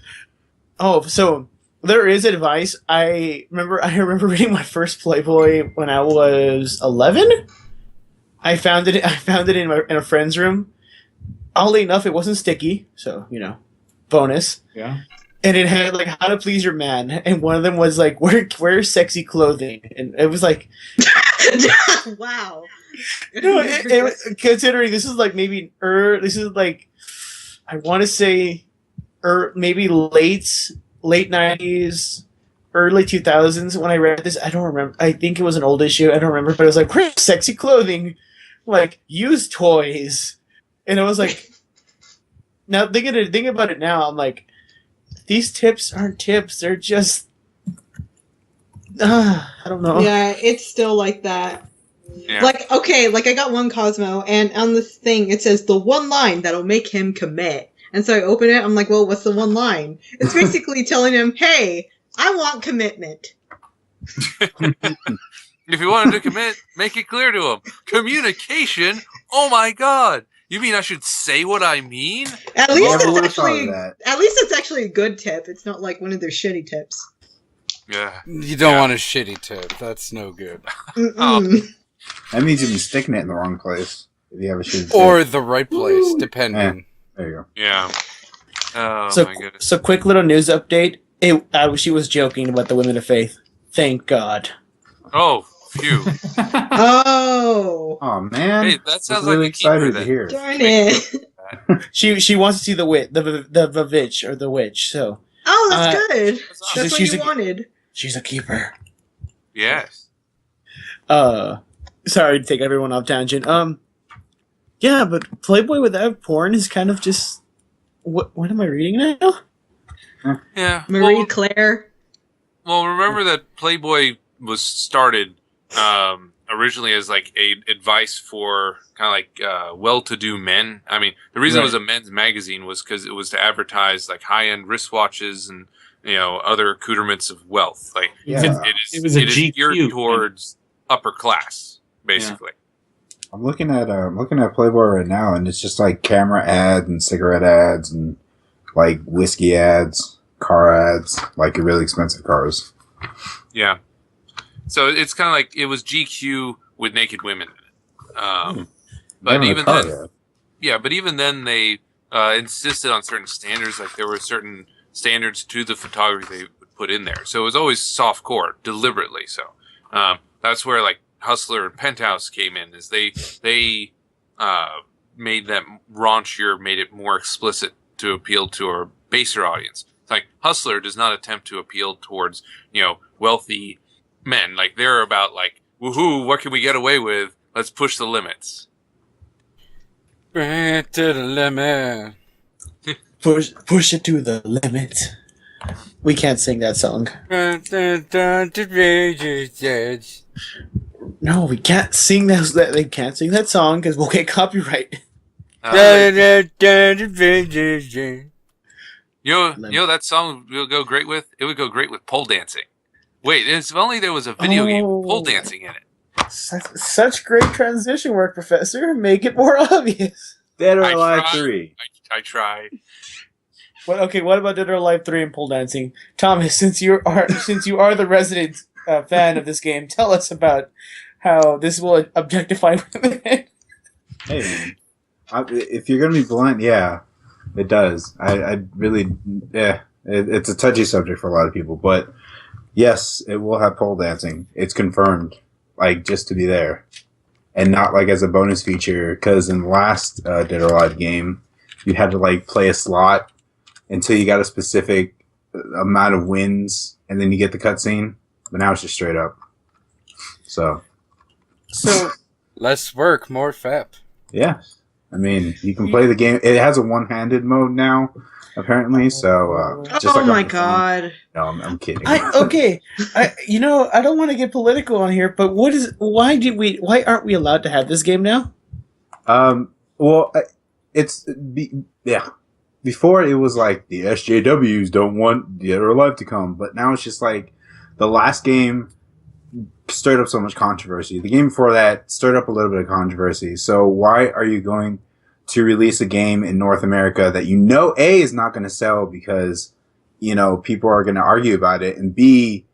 Oh, so there is advice. I remember reading my first Playboy when I was 11. I found it in a friend's room. Oddly enough, it wasn't sticky, so bonus. Yeah. And it had like how to please your man, and one of them was like wear sexy clothing, and it was like, wow. Considering this is like maybe this is like I want to say maybe late 90s, early 2000s when I read this. I don't remember. I think it was an old issue. I don't remember, but it was like wear sexy clothing, like use toys, and I was like, now thinking about it now, I'm like, these tips aren't tips. They're just I don't know. Yeah, it's still like that. Yeah. Like, okay, like I got one Cosmo, and on this thing it says the one line that'll make him commit. And so I open it, I'm like, well, what's the one line? It's basically telling him, hey, I want commitment. If you wanted to commit, make it clear to him. Communication? Oh my god! You mean I should say what I mean? At least Never it's actually a good tip. It's not like one of their shitty tips. Yeah. You don't want a shitty tip. That's no good. Mm-mm. That means you've been sticking it in the wrong place. If you have a shitty Or the right place, depending. there you go. Yeah. Oh So, my goodness. so quick little news update. She was joking about the women of faith. Thank God. Oh, phew. Oh. Oh man, Hey, that sounds really like a keeper excited to then. hear. Darn it. She wants to see the witch or the witch. So Oh, that's good. That's That's what she's you a- wanted. she's a keeper. Yes. Sorry to take everyone off tangent. Yeah, but Playboy without porn is kind of just what am I reading now? Yeah. Marie Claire. Well, remember that Playboy was started originally as like a advice for kind of like well-to-do men. I mean, the reason it was a men's magazine was because it was to advertise like high-end wristwatches and other accoutrements of wealth. Like Yeah. it was a is GQ. geared towards upper class, basically. I'm looking at Playboy right now, and it's just like camera ads and cigarette ads and like whiskey ads, car ads, like really expensive cars. Yeah. So it's kind of like it was GQ with naked women in it. But Never a even car then, ad. yeah, but even then they insisted on certain standards. Like there were certain standards to the photography they would put in there. So it was always soft core, deliberately so. That's where like Hustler and Penthouse came in, is they made them raunchier, made it more explicit to appeal to a baser audience. It's like Hustler does not attempt to appeal towards, wealthy men. Like they're about like, woohoo, what can we get away with? Let's push the limits. Bring it to the limit. Push it to the limit. We can't sing that song. No, we can't sing that. They can't sing that song because we'll get copyright. You know that song will go great with? It would go great with pole dancing. Wait, if only there was a video game with pole dancing in it. Such great transition work, Professor. Make it more obvious. Dead or I Alive tried. 3. I try. What about Dead or Alive 3 and pole dancing? Thomas, since you are the resident fan of this game, tell us about how this will objectify women. Hey, man. If you're gonna be blunt, yeah, it does. I really, it's a touchy subject for a lot of people, but yes, it will have pole dancing. It's confirmed, like just to be there, and not like as a bonus feature. Because in the last Dead or Alive game, you had to like play a slot until you got a specific amount of wins, and then you get the cutscene. But now it's just straight up. So less work, more FEP. yeah, I mean, you can play the game. It has a one-handed mode now, apparently. So just Oh like my on the phone. god. No, I'm kidding. I don't want to get political on here, but why aren't we allowed to have this game now? Well, Before it was like the SJWs don't want Dead or Alive to come, but now it's just like the last game stirred up so much controversy. The game before that stirred up a little bit of controversy. So why are you going to release a game in North America that A, is not going to sell because, people are going to argue about it, and B,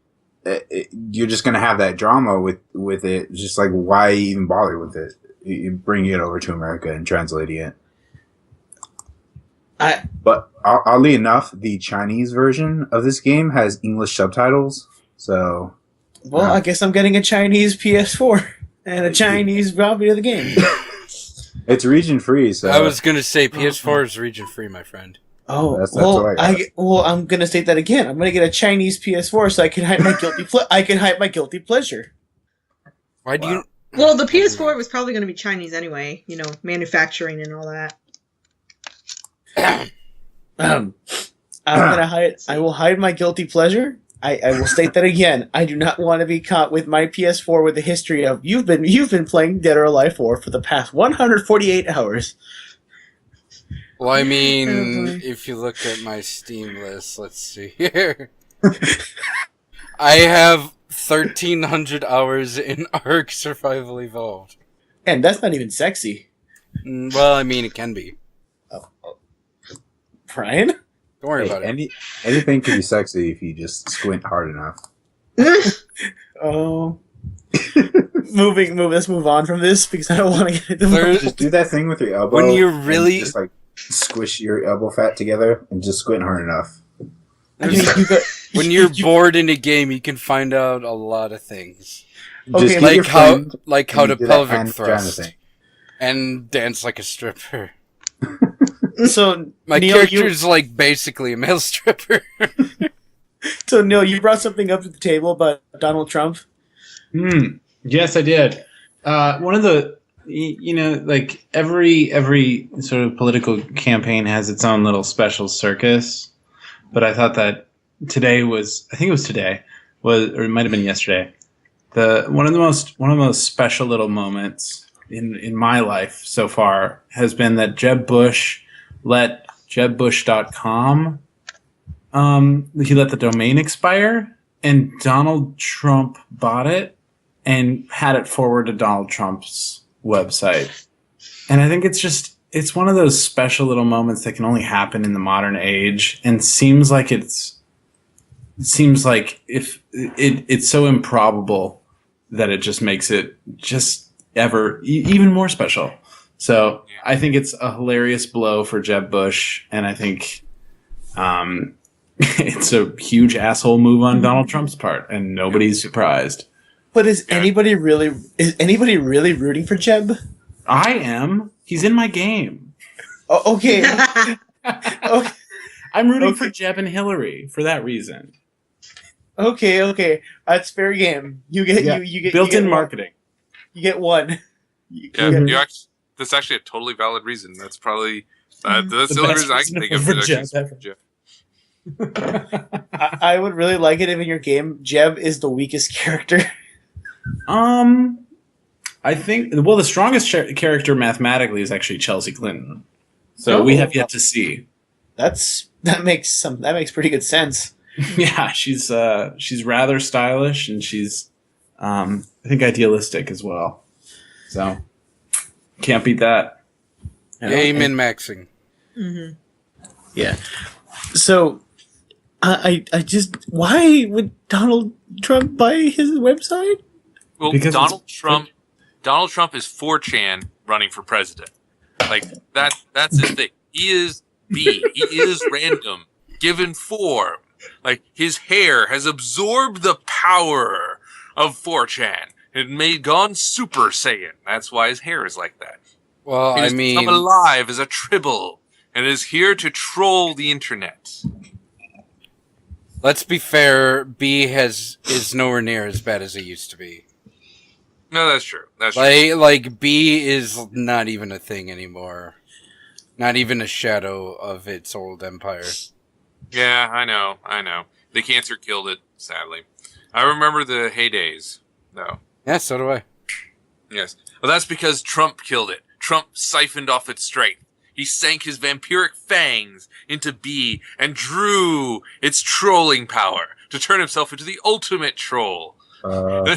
you're just going to have that drama with it. It's just like, why even bother with it? You bring it over to America and translating it. But oddly enough, the Chinese version of this game has English subtitles. So, I guess I'm getting a Chinese PS4 and a Chinese copy of the game. It's region free. So I was gonna say PS4 is region free, my friend. Oh, that's what I got. I'm gonna state that again. I'm gonna get a Chinese PS4 so I can hide my guilty pleasure. Why do you? Well, the PS4 was probably going to be Chinese anyway. Manufacturing and all that. I'm gonna hide. I will hide my guilty pleasure. I will state that again. I do not want to be caught with my PS4 with the history of you've been playing Dead or Alive 4 for the past 148 hours. Well, I mean, if you look at my Steam list, let's see here. I have 1,300 hours in Ark Survival Evolved. And that's not even sexy. Well, I mean, it can be. Brian? Don't worry about it. Anything can be sexy if you just squint hard enough. Oh. Let's move on from this because I don't want to get into Just do that thing with your elbow. When you really... Just like squish your elbow fat together and just squint hard enough. When you're bored in a game, you can find out a lot of things. Okay, like how to pelvic thrust and dance like a stripper. So my Neil, character's like basically a male stripper. So Neil, you brought something up to the table about Donald Trump. Yes, I did. One of the, like every sort of political campaign has its own little special circus. But I thought that today or it might have been yesterday. One of the most special little moments in my life so far has been that Jeb Bush let jebbush.com, he let the domain expire, and Donald Trump bought it and had it forward to Donald Trump's website. And I think it's one of those special little moments that can only happen in the modern age, and seems like if it's so improbable that it just makes it just even more special. So I think it's a hilarious blow for Jeb Bush, and I think it's a huge asshole move on Donald Trump's part, and nobody's surprised. But is anybody really rooting for Jeb? I am. He's in my game. Oh, okay. Okay. I'm rooting for Jeb and Hillary for that reason. Okay. That's fair game. You get built-in marketing. You get one. That's actually a totally valid reason. That's probably that's the only reason I can think of for Jeff. I would really like it if in your game Jeb is the weakest character. I think the strongest character mathematically is actually Chelsea Clinton. So we have yet to see. That makes pretty good sense. Yeah, she's rather stylish, and she's I think idealistic as well. So can't beat that. Yay, min-maxing. Mm-hmm. Yeah. So I just, why would Donald Trump buy his website? Well, Because Donald Trump is 4chan running for president. Like that's his thing. He is B. He is random, given form. Like his hair has absorbed the power of 4chan. It gone Super Saiyan. That's why his hair is like that. Well, He has become alive as a tribble and is here to troll the internet. let's be fair. B is nowhere near as bad as it used to be. No, that's true. That's true. Like B is not even a thing anymore. Not even a shadow of its old empire. Yeah, I know. The cancer killed it, sadly. I remember the heydays, though. Yeah, so do I. Yes. Well, that's because Trump killed it. Trump siphoned off its strength. He sank his vampiric fangs into B and drew its trolling power to turn himself into the ultimate troll. And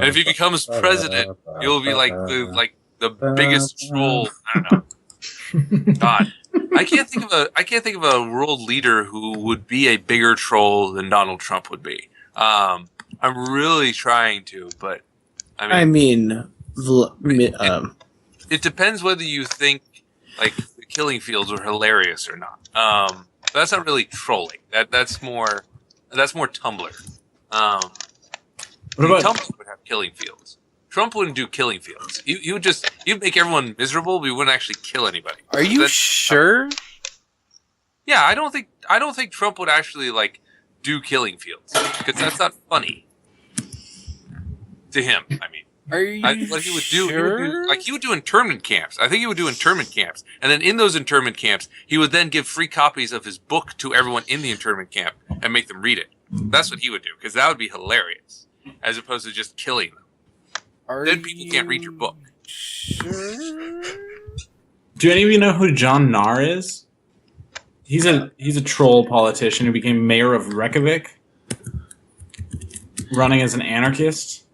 if he becomes president, he'll be like the biggest troll. I don't know. God, I can't think of a world leader who would be a bigger troll than Donald Trump would be. I'm really trying to, but it depends whether you think like the killing fields were hilarious or not. That's not really trolling. That's more Tumblr. What about Tumblr would have killing fields. Trump wouldn't do killing fields. You'd make everyone miserable, but you wouldn't actually kill anybody. Are you sure? Yeah, I don't think Trump would actually like do killing fields because that's not funny to him. I mean, what he would do, he would do internment camps. I think he would do internment camps, and then in those internment camps, he would then give free copies of his book to everyone in the internment camp and make them read it. That's what he would do because that would be hilarious, as opposed to just killing them. Then people can't read your book. Sure? Do any of you know who John Nahr is? He's a troll politician who became mayor of Reykjavik, running as an anarchist.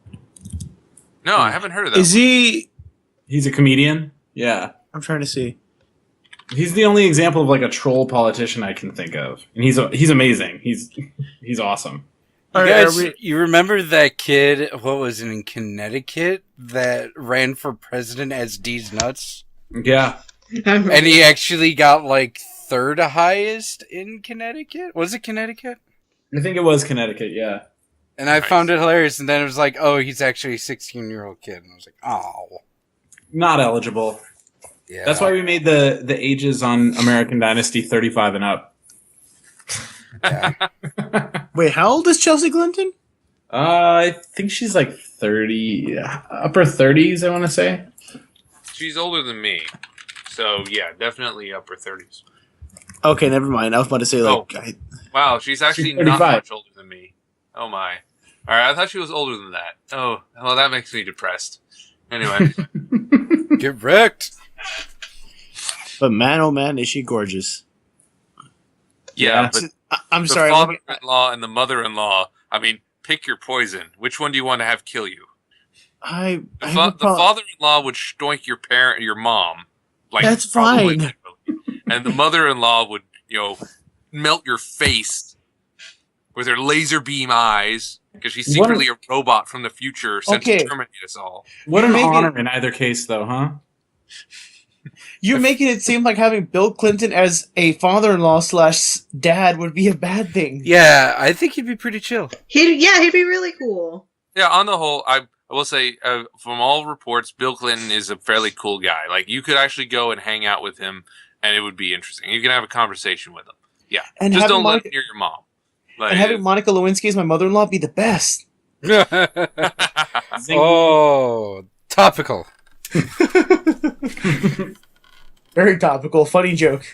No, I haven't heard of that. Is he? He's a comedian. Yeah, I'm trying to see. he's the only example of like a troll politician I can think of, and he's amazing. He's awesome. You remember that kid, what was it, in Connecticut, that ran for president as D's Nuts? Yeah. And he actually got, like, third highest in Connecticut? Was it Connecticut? I think it was Connecticut, yeah. And I found it hilarious, and then it was like, oh, he's actually a 16-year-old kid. And I was like, oh. Not eligible. Yeah. That's why we made the ages on American Dynasty 35 and up. Yeah. Wait, how old is Chelsea Clinton? I think she's like 30, upper 30s, I want to say. She's older than me. So, yeah, definitely upper 30s. Okay, never mind. I was about to say, like... Wow, she's actually not much older than me. Oh, my. All right, I thought she was older than that. Oh, well, that makes me depressed. Anyway. Get wrecked! But man, oh man, is she gorgeous. Yeah, but I'm the sorry. father-in-law and the mother-in-law, I mean, pick your poison. Which one do you want to have kill you? The father-in-law would stoink your mom. Like, that's fine. Literally. And the mother-in-law would, melt your face with her laser beam eyes because she's secretly a robot from the future sent to terminate us all. What an honor in either case, though, huh? You're making it seem like having Bill Clinton as a father-in-law / dad would be a bad thing. Yeah, I think he'd be pretty chill. He'd be really cool. Yeah, on the whole, I will say, from all reports, Bill Clinton is a fairly cool guy. Like, you could actually go and hang out with him, and it would be interesting. You can have a conversation with him. Yeah, and just don't let him near your mom. Like, and having Monica Lewinsky as my mother-in-law be the best. Oh, topical. Very topical. Funny joke.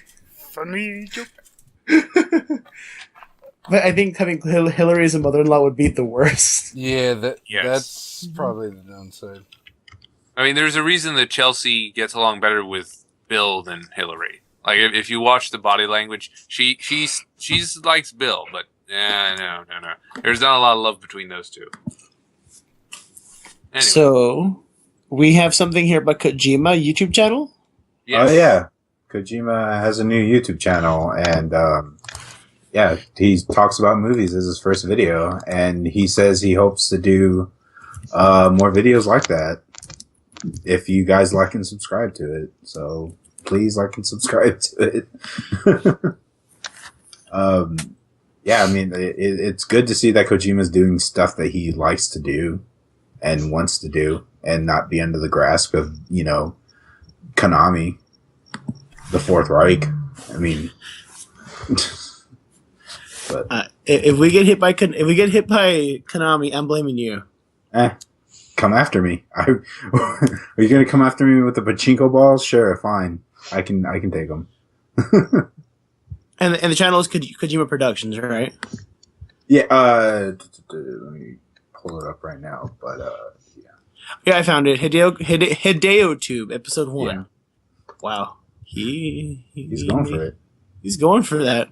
But I think having Hillary as a mother-in-law would be the worst. Yeah, that's probably the downside. I mean, there's a reason that Chelsea gets along better with Bill than Hillary. Like, if you watch the body language, she likes Bill, but no. There's not a lot of love between those two. Anyway. So, we have something here about Kojima YouTube channel? Yes. Oh, yeah. Kojima has a new YouTube channel, and he talks about movies as his first video, and he says he hopes to do more videos like that if you guys like and subscribe to it. So please like and subscribe to it. I mean, it's good to see that Kojima's doing stuff that he likes to do and wants to do and not be under the grasp of, Konami, the Fourth Reich. I mean... But if we get hit by Konami, I'm blaming you. come after me. Are you gonna come after me with the pachinko balls? Sure, fine. I can take them. And the channel is Kojima Productions, right? Yeah. Let me pull it up right now. But yeah. Yeah, I found it. Hideo Tube, episode 1. Yeah. Wow. He's going for it. He's going for that.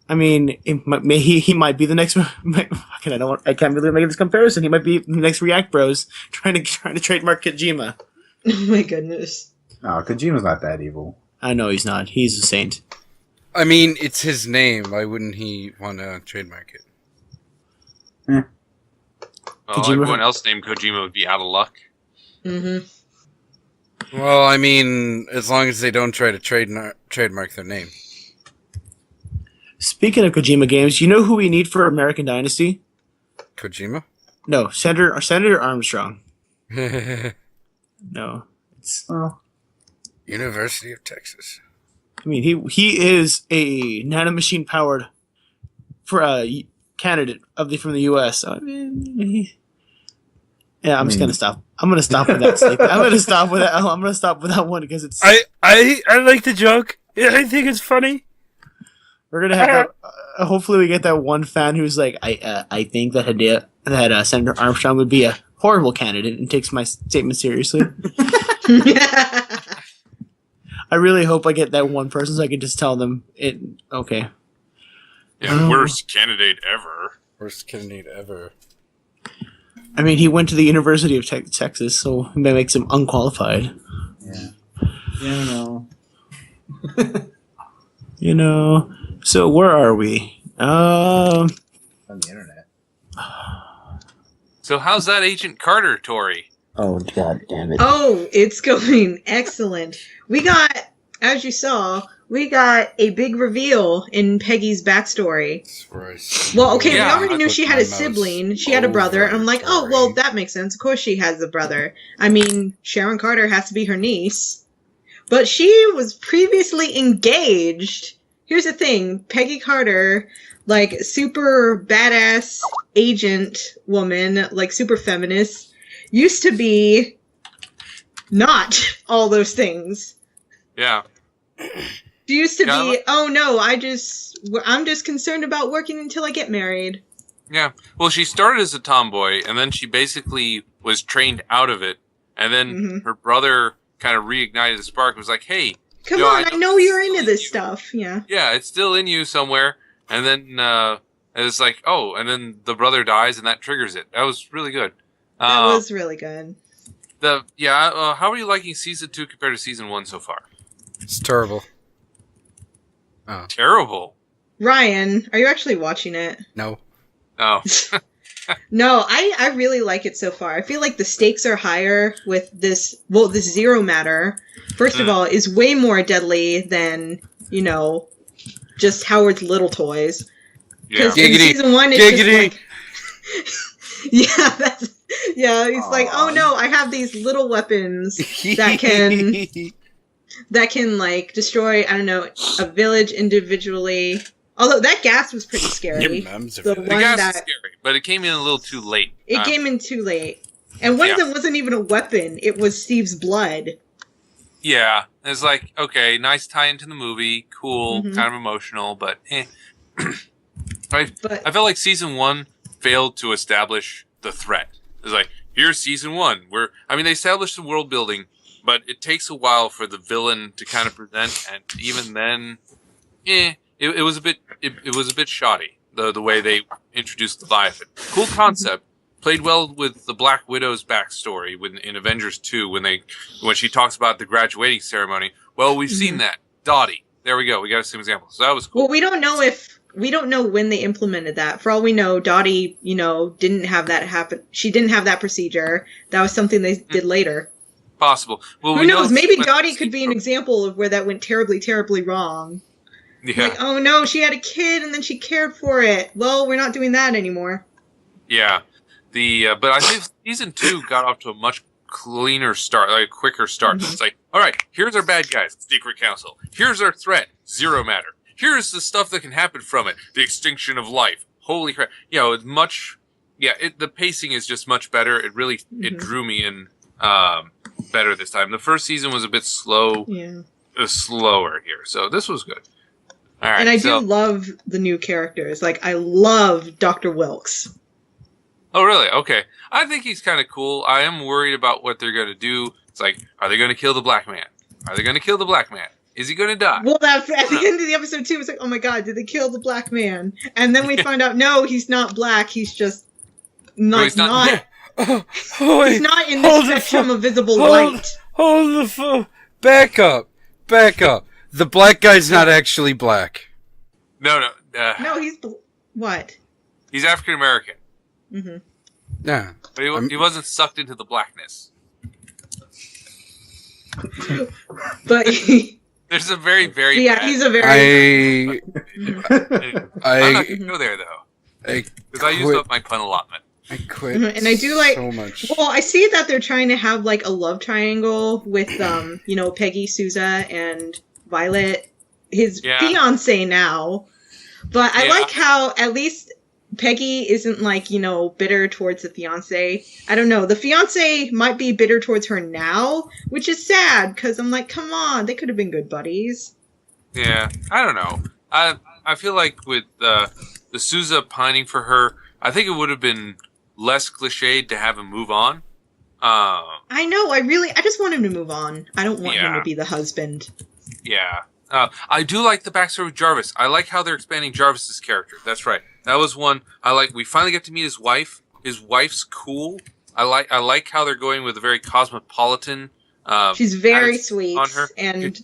I mean, he might be the next. I can't really make this comparison. He might be the next React Bros trying to trademark Kojima. Oh my goodness. No, Kojima's not that evil. I know he's not. He's a saint. I mean, it's his name. Why wouldn't he want to trademark it? Well, Kojima- everyone else named Kojima would be out of luck. Mm-hmm. Well, I mean, as long as they don't try to trademark their name. Speaking of Kojima games, you know who we need for American Dynasty? Kojima? No, Senator Armstrong. No, it's. University of Texas. I mean, he is a nanomachine powered for a candidate from the U.S. So, I mean, I'm just gonna stop. I'm gonna stop with that statement. I'm gonna stop with that. I'm gonna stop with that one because it's. I like the joke. I think it's funny. We're gonna have hopefully we get that one fan who's like, I think that Senator Armstrong would be a horrible candidate and takes my statement seriously. I really hope I get that one person so I can just tell them it. Okay. Yeah, worst candidate ever. Worst candidate ever. I mean, he went to the University of Texas, so that makes him unqualified. Yeah. Yeah, no. You know. So where are we? On the internet. So how's that Agent Carter, Tori? Oh, God damn it. Oh, it's going excellent. We got, as you saw, a big reveal in Peggy's backstory. Well, okay, Yeah, we already knew she had a sibling. She had a brother. And I'm like, oh, well, that makes sense. Of course she has a brother. I mean, Sharon Carter has to be her niece. But she was previously engaged. Here's the thing. Peggy Carter, like, super badass agent woman, like, super feminist, used to be not all those things. Yeah. She used to be, oh no, I'm just concerned about working until I get married. Yeah. Well, she started as a tomboy, and then she basically was trained out of it, and then her brother kind of reignited the spark and was like, hey, Come on, I know you're into this stuff. Yeah. Yeah, it's still in you somewhere. And then it's like, oh, and then the brother dies, and that triggers it. That was really good. That was really good. How are you liking season 2 compared to season 1 so far? It's terrible. Oh. Terrible. Ryan, are you actually watching it? No. Oh. No, I really like it so far. I feel like the stakes are higher with this. Well, this zero matter, first of all, is way more deadly than, just Howard's Little Toys. Yeah. In season 1, it's just like... he's like, oh no, I have these little weapons that can like destroy, I don't know, a village individually. Although that gas was pretty scary. The gas was scary, but it came in a little too late. It came in too late. And one of them wasn't even a weapon. It was Steve's blood. Yeah. It's like, okay, nice tie into the movie. Cool. Kind of emotional, but I felt like season 1 failed to establish the threat. It's like, here's season 1. They established the world building, but it takes a while for the villain to kind of present, and even then, it was a bit shoddy, the way they introduced Leviathan. Cool concept, played well with the Black Widow's backstory in Avengers 2 when she talks about the graduating ceremony. Well, we've seen that. Dottie. There we go. We got the same example. So that was cool. Well, we don't know when they implemented that. For all we know, Dottie, didn't have that happen. She didn't have that procedure. That was something they did later. Possible. Well, who knows? Maybe Dottie could be an example of where that went terribly, terribly wrong. Yeah. Like, oh no, she had a kid and then she cared for it. Well, we're not doing that anymore. Yeah. But I think season 2 got off to a much cleaner start, like a quicker start. It's like, all right, here's our bad guys, Secret Council. Here's our threat, Zero Matter. Here's the stuff that can happen from it, the extinction of life. Holy crap. It's much yeah, the pacing is just much better. It really it drew me in better this time. The first season was a bit slow. Yeah. It was slower here, so this was good. All right, And I do love the new characters. Like, I love Dr. Wilkes. Oh, really? Okay. I think he's kind of cool. I am worried about what they're going to do. It's like, are they going to kill the black man? Are they going to kill the black man? Is he going to die? Well, at the end of the episode, too, it's like, oh my god, did they kill the black man? And then we find out, no, he's not black. He's just not... he's not. He's not in the spectrum of visible light. Hold the phone. Back up. The black guy's not actually black. No. No, he's... What? He's African American. Mm-hmm. Yeah. But he wasn't sucked into the blackness. But... There's a very, very yeah, bad... he's a very... I'm not going to go there, though. Because I used up my pun allotment. I quit. And I do like so much. Well, I see that they're trying to have like a love triangle with Peggy Souza and Violet, his fiance now. But I like how at least Peggy isn't like, bitter towards the fiance. I don't know. The fiance might be bitter towards her now, which is sad because I'm like, come on, they could have been good buddies. Yeah, I don't know. I feel like with the Souza pining for her, I think it would have been less cliched to have him move on. I know. I just want him to move on. I don't want him to be the husband. Yeah. I do like the backstory with Jarvis. I like how they're expanding Jarvis's character. That's right. That was one I like. We finally get to meet his wife. His wife's cool. I like how they're going with a very cosmopolitan. She's very sweet on her, and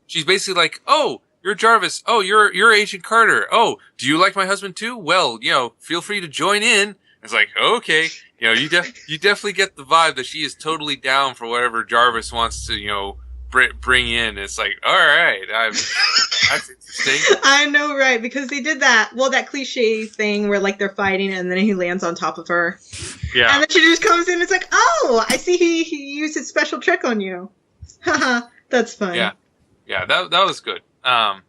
she's basically like, oh, you're Jarvis. Oh, you're Agent Carter. Oh, do you like my husband too? Well, feel free to join in. It's like, okay, you definitely get the vibe that she is totally down for whatever Jarvis wants to, bring in. It's like, all right, that's interesting. I know, right? Because they did that cliche thing where like they're fighting and then he lands on top of her. Yeah. And then she just comes in. It's like, oh, I see he used his special trick on you. Haha, that's fun. Yeah, that was good. And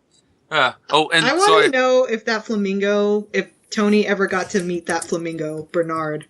I want to know if that flamingo, if Tony ever got to meet that flamingo, Bernard.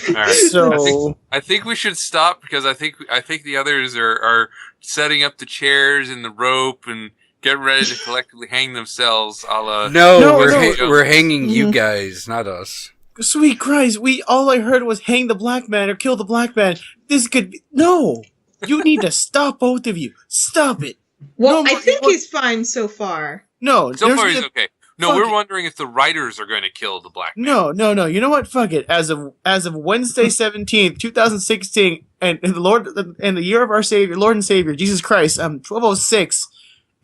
All right. So I think we should stop because I think the others are setting up the chairs and the rope and getting ready to collectively hang themselves. We're hanging you guys, not us. Sweet Christ! All I heard was hang the black man or kill the black man. This could be no. You need to stop, both of you. Stop it. Well, I think he's fine so far. No, so far he's okay. No, we're wondering if the writers are going to kill the black man. No. You know what? Fuck it. As of Wednesday 17th, 2016, and the year of our Savior, Lord and Savior, Jesus Christ, 12:06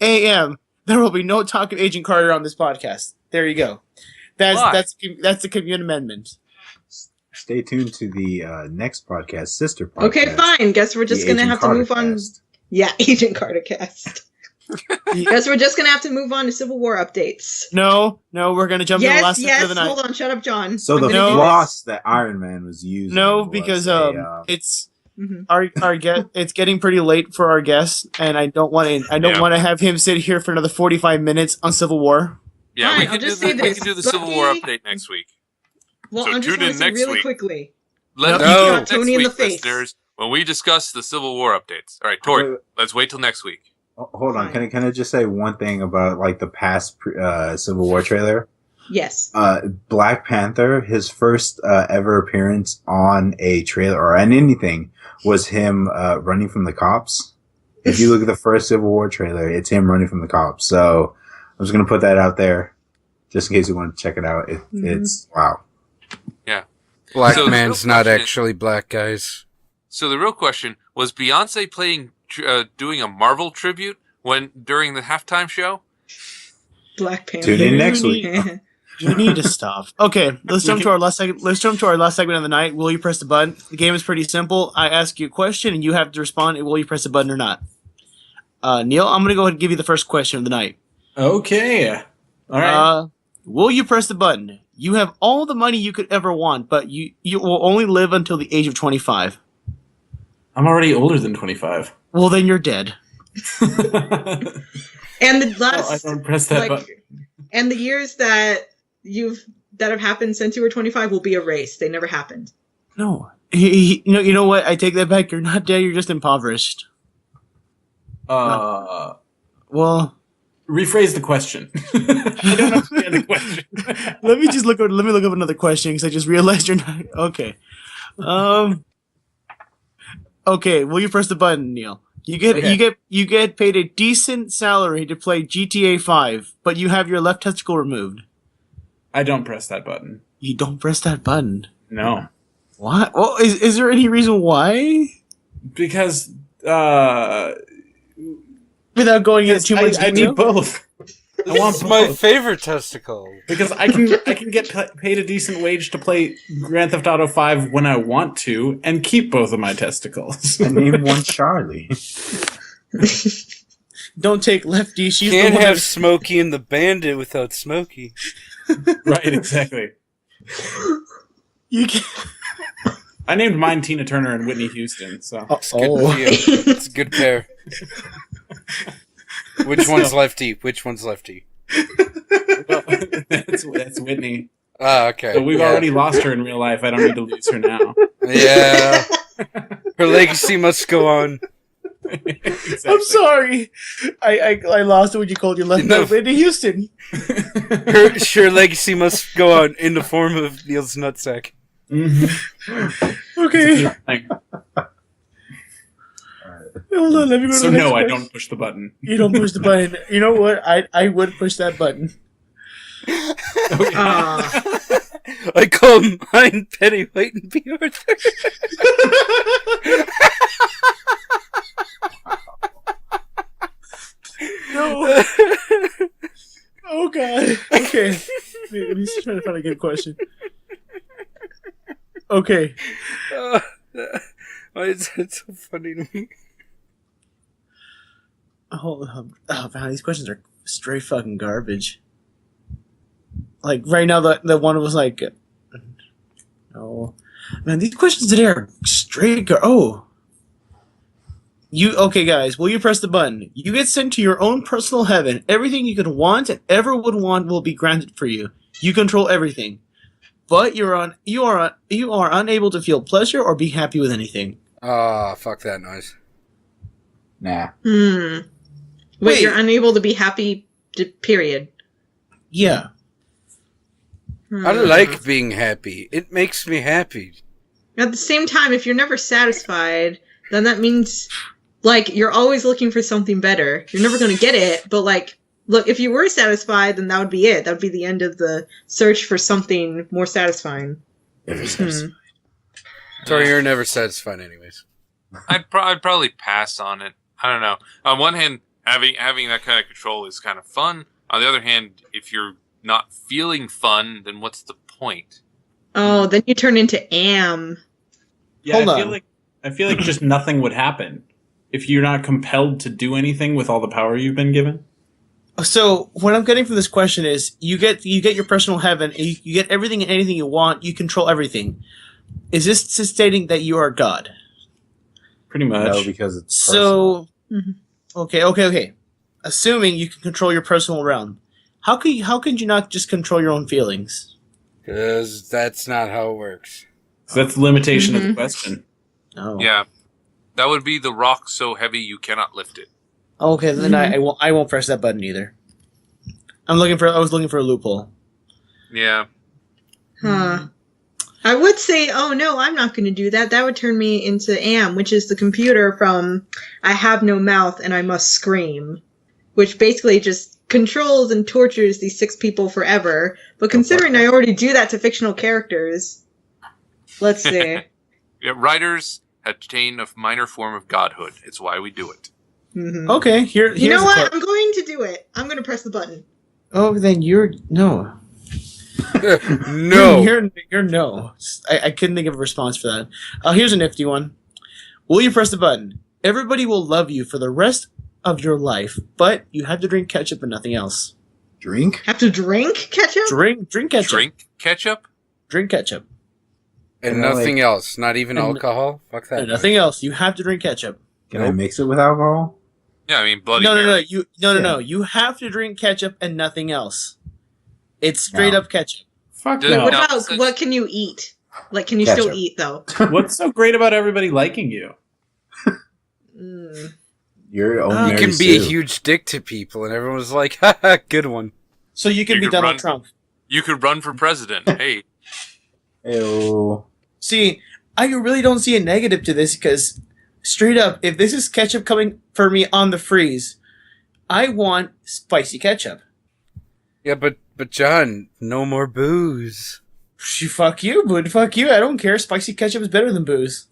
a.m. There will be no talk of Agent Carter on this podcast. There you go. That's the commune amendment. Stay tuned to the next podcast, sister podcast. Okay, fine. Guess we're just gonna have to move on. Yeah, Agent Carter cast. Guess we're just gonna have to move on to Civil War updates. No, we're gonna jump to the last segment of the night. Hold on, shut up, John. So the floss that Iron Man was using. No, because it's it's getting pretty late for our guest, and I don't want to have him sit here for another 45 minutes on Civil War. Yeah, we can do the Civil War update next week. Well, so I'm just going to say really quickly. Let's do Tony in the face, listeners, when we discuss the Civil War updates. All right, Tori, let's wait till next week. Hold on, can I just say one thing about like the past Civil War trailer? Yes. Black Panther, his first ever appearance on a trailer or on anything was him running from the cops. If you look at the first Civil War trailer, it's him running from the cops. So I'm just gonna put that out there, just in case you want to check it out. It's wow. Yeah. Black man's not actually black, guys. So the real question was Beyonce doing a Marvel tribute during the halftime show? Black Panther. Tune in next week. You need to stop. Okay, let's jump to our last segment. Let's jump to our last segment of the night. Will you press the button? The game is pretty simple. I ask you a question, and you have to respond. Will you press the button or not? Neil, I'm going to go ahead and give you the first question of the night. Okay. All right. Will you press the button? You have all the money you could ever want, but you will only live until the age of 25. I'm already older than 25. Well, then you're dead. And the last, I don't press that button. And the years that you've that have happened since you were 25 will be erased. They never happened. No. You know what? I take that back. You're not dead. You're just impoverished. Well, rephrase the question. I don't understand the question. let me look up another question because I just realized you're not. Okay. Okay. Will you press the button, Neil? You get paid a decent salary to play GTA 5, but you have your left testicle removed. I don't press that button. You don't press that button. No. What? Well, is there any reason why? Because without going into too much detail? I need both. I want It's my favorite testicle. Because I can get paid a decent wage to play Grand Theft Auto 5 when I want to, and keep both of my testicles. And name one Charlie. Don't take Lefty. She's Can't the one have Smokey and the Bandit without Smokey. Right, exactly. You can. I named mine Tina Turner and Whitney Houston, so It's it's a good pair. Which one's lefty? Which one's lefty? well, that's Whitney. Ah, okay. So we've already lost her in real life. I don't need to lose her now. Yeah. Her legacy must go on. Exactly. I'm sorry. I lost it when you called your left No. Whitney Houston. Her legacy must go on in the form of Neil's nutsack. Mm-hmm. Okay. Hold on, let me go to So the next no, I question. don't push the button. You don't push the button. You know what? I would push that button. I call mine Penny White and B. Arthur. No. Oh god. Okay. Let me just try to find a good question. Okay. Why is that so funny to me? Hold on. Oh man, these questions are straight fucking garbage. Like right now, the one was like, no, man. These questions today are straight. Okay, guys. Will you press the button? You get sent to your own personal heaven. Everything you could want and ever would want will be granted for you. You control everything, but you are unable to feel pleasure or be happy with anything. Ah, fuck that noise. Nah. Wait, you're unable to be happy, period. Yeah. I like being happy. It makes me happy. At the same time, if you're never satisfied, then that means, like, you're always looking for something better. You're never going to get it, but, like, look, if you were satisfied, then that would be it. That would be the end of the search for something more satisfying. Tori, you're never satisfied anyways. I'd probably pass on it. I don't know. On one hand, having that kind of control is kind of fun. On the other hand, if you're not feeling fun, then what's the point? Oh, then you turn into Am. Yeah, Hold I feel like just nothing would happen if you're not compelled to do anything with all the power you've been given. So what I'm getting from this question is you get your personal heaven. And you get everything and anything you want. You control everything. Is this stating that you are God? Pretty much. No, because it's So okay. Assuming you can control your personal realm, how could you not just control your own feelings? Because that's not how it works. So that's the limitation of the question. Oh. Yeah, that would be the rock so heavy you cannot lift it. Okay, then I won't press that button either. I was looking for a loophole. Yeah. Huh. I would say, oh no, I'm not going to do that. That would turn me into Am, which is the computer from I Have No Mouth and I Must Scream, which basically just controls and tortures these 6 people forever. But considering I already do that to fictional characters, let's see. Yeah, writers attain a minor form of godhood. It's why we do it. Mm-hmm. Okay, here's You know the what? I'm going to do it. I'm going to press the button. Oh, then you're no. No. You're no. I couldn't think of a response for that. Here's a nifty one. Will you press the button? Everybody will love you for the rest of your life, but you have to drink ketchup and nothing else. Drink? Have to drink ketchup? Drink ketchup. Drink ketchup? Drink ketchup. And You know, nothing else. Not even and- alcohol? Fuck that. And nothing else. You have to drink ketchup. Can I mix it with alcohol? Yeah, I mean Bloody No. Mary. No. You have to drink ketchup and nothing else. It's straight No. up ketchup. Fuck Dude, no. What No, about such- what can you eat? Like, can you Ketchup. still eat though? What's so great about everybody liking you? Mm. You're own You You Mary can be a Sue. huge dick to people, and everyone's like, haha, good one. So you can You be could Donald run- Trump. You could run for president. Hey, Ew. See, I really don't see a negative to this because, straight up, if this is ketchup coming for me on the freeze, I want spicy ketchup. Yeah, but John, no more booze. Fuck you, bud. Fuck you. I don't care. Spicy ketchup is better than booze.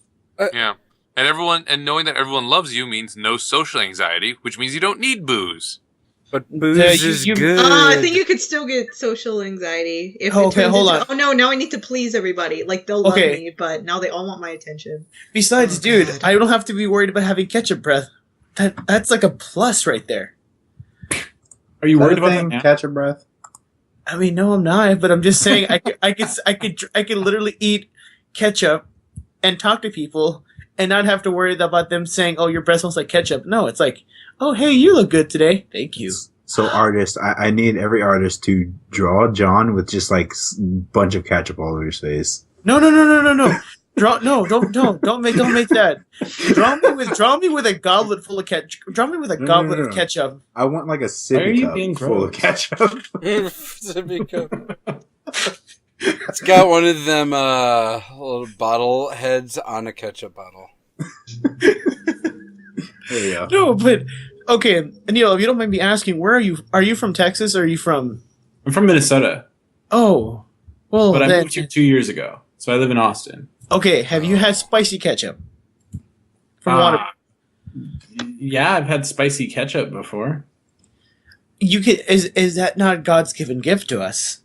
yeah. And knowing that everyone loves you means no social anxiety, which means you don't need booze. But booze you- is you- good. I think you could still get social anxiety if it Okay, turns hold into, on. oh no, now I need to please everybody. Like, they'll love Okay. me, but now they all want my attention. Besides, Oh, dude, God. I don't have to be worried about having ketchup breath. That's like a plus right there. Are you worried about that thing? now? Catch your breath. I mean, no, I'm not, but I'm just saying I could literally eat ketchup and talk to people and not have to worry about them saying, "Oh, your breath smells like ketchup." No, it's like, "Oh, hey, you look good today. Thank you." So artists, I need every artist to draw John with just like bunch of ketchup all over his face. No. Don't make that. Draw me with a goblet full of ketchup. Draw me with a goblet of ketchup. I want like a Why are sippy you cup being full of gross? ketchup. It's got one of them little bottle heads on a ketchup bottle. There you go. No, but okay, Neil, if you don't mind me asking, where are you? Are you from Texas or are you from? I'm from Minnesota, Oh, well, but I then, moved here 2 years ago, so I live in Austin. okay. Have you had spicy ketchup from Ah. water? Yeah, I've had spicy ketchup before. You can is that not God's given gift to us?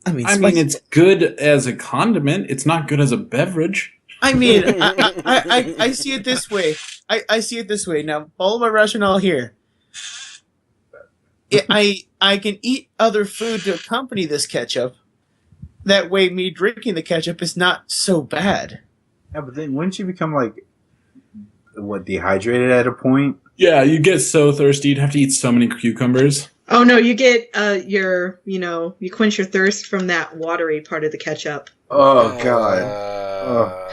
I mean, It's good as a condiment. It's not good as a beverage. I mean, I see it this way. I see it this way. Now, follow my rationale here. I can eat other food to accompany this ketchup. That way, me drinking the ketchup is not so bad. Yeah, but then wouldn't you become like dehydrated at a point? Yeah, you get so thirsty, you'd have to eat so many cucumbers. Oh no, you get you quench your thirst from that watery part of the ketchup. Oh god.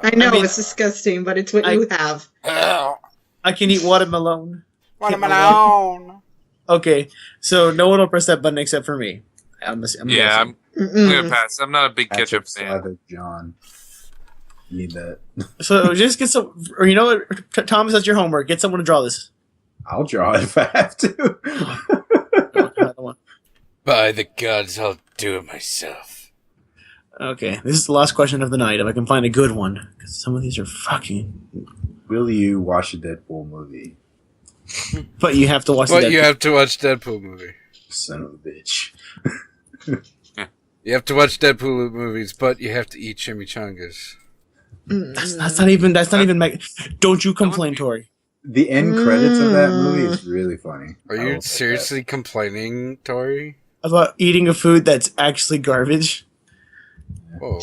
I know, I mean, it's disgusting, but it's what you have. I can eat watermelon. Watermelon. Okay, so no one will press that button except for me. I'm Yeah, guessing. I'm Mm-mm. gonna pass. I'm not a big ketchup fan. Slather, John. Need that. So just get some, or you know what, Thomas, that's your homework. Get someone to draw this. I'll draw it if I have to. No, I don't want- By the gods, I'll do it myself. Okay, this is the last question of the night. If I can find a good one, because some of these are fucking. Will you watch a Deadpool movie? But you have to watch. But the you have to watch Deadpool movie. Son of a bitch. You have to watch Deadpool movies, but you have to eat chimichangas. That's not even. Don't you complain, Tori? The end credits of that movie is really funny. Are I you will say seriously complaining, Tori? About eating a food that's actually garbage, Whoa,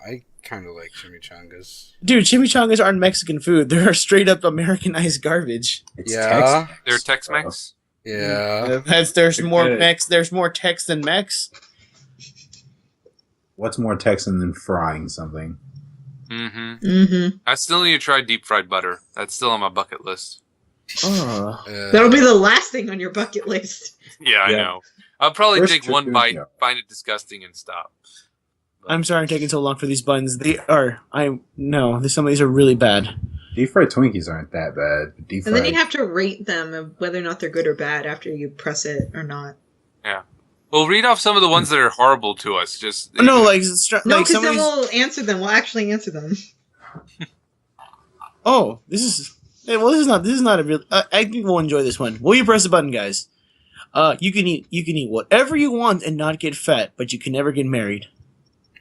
I kind of like chimichangas. dude. Chimichangas aren't Mexican food. They're straight up Americanized garbage. that. It's Yeah. Tex-Mex, They're Tex-Mex. Yeah. There's more good. Mex. There's more Tex than Mex. What's more Texan than frying something? Mm-hmm. Mm-hmm. I still need to try deep fried butter. That's still on my bucket list. Oh. That'll be the last thing on your bucket list. Yeah, I Yeah. know. I'll probably First take one food, bite, yeah. find it disgusting, and stop. I'm sorry I'm taking so long for these buns. They are. Some of these are really bad. Deep fried Twinkies aren't that bad. But deep And fried. then you have to rate them of whether or not they're good or bad after you press it or not. Well, read off some of the ones that are horrible to us. Just No, like, No, some because of then these. we'll answer them. We'll actually answer them. Oh, this is. Well, this is not a real. I think we'll enjoy this one. Will you press the button, guys? You can eat whatever you want and not get fat, but you can never get married.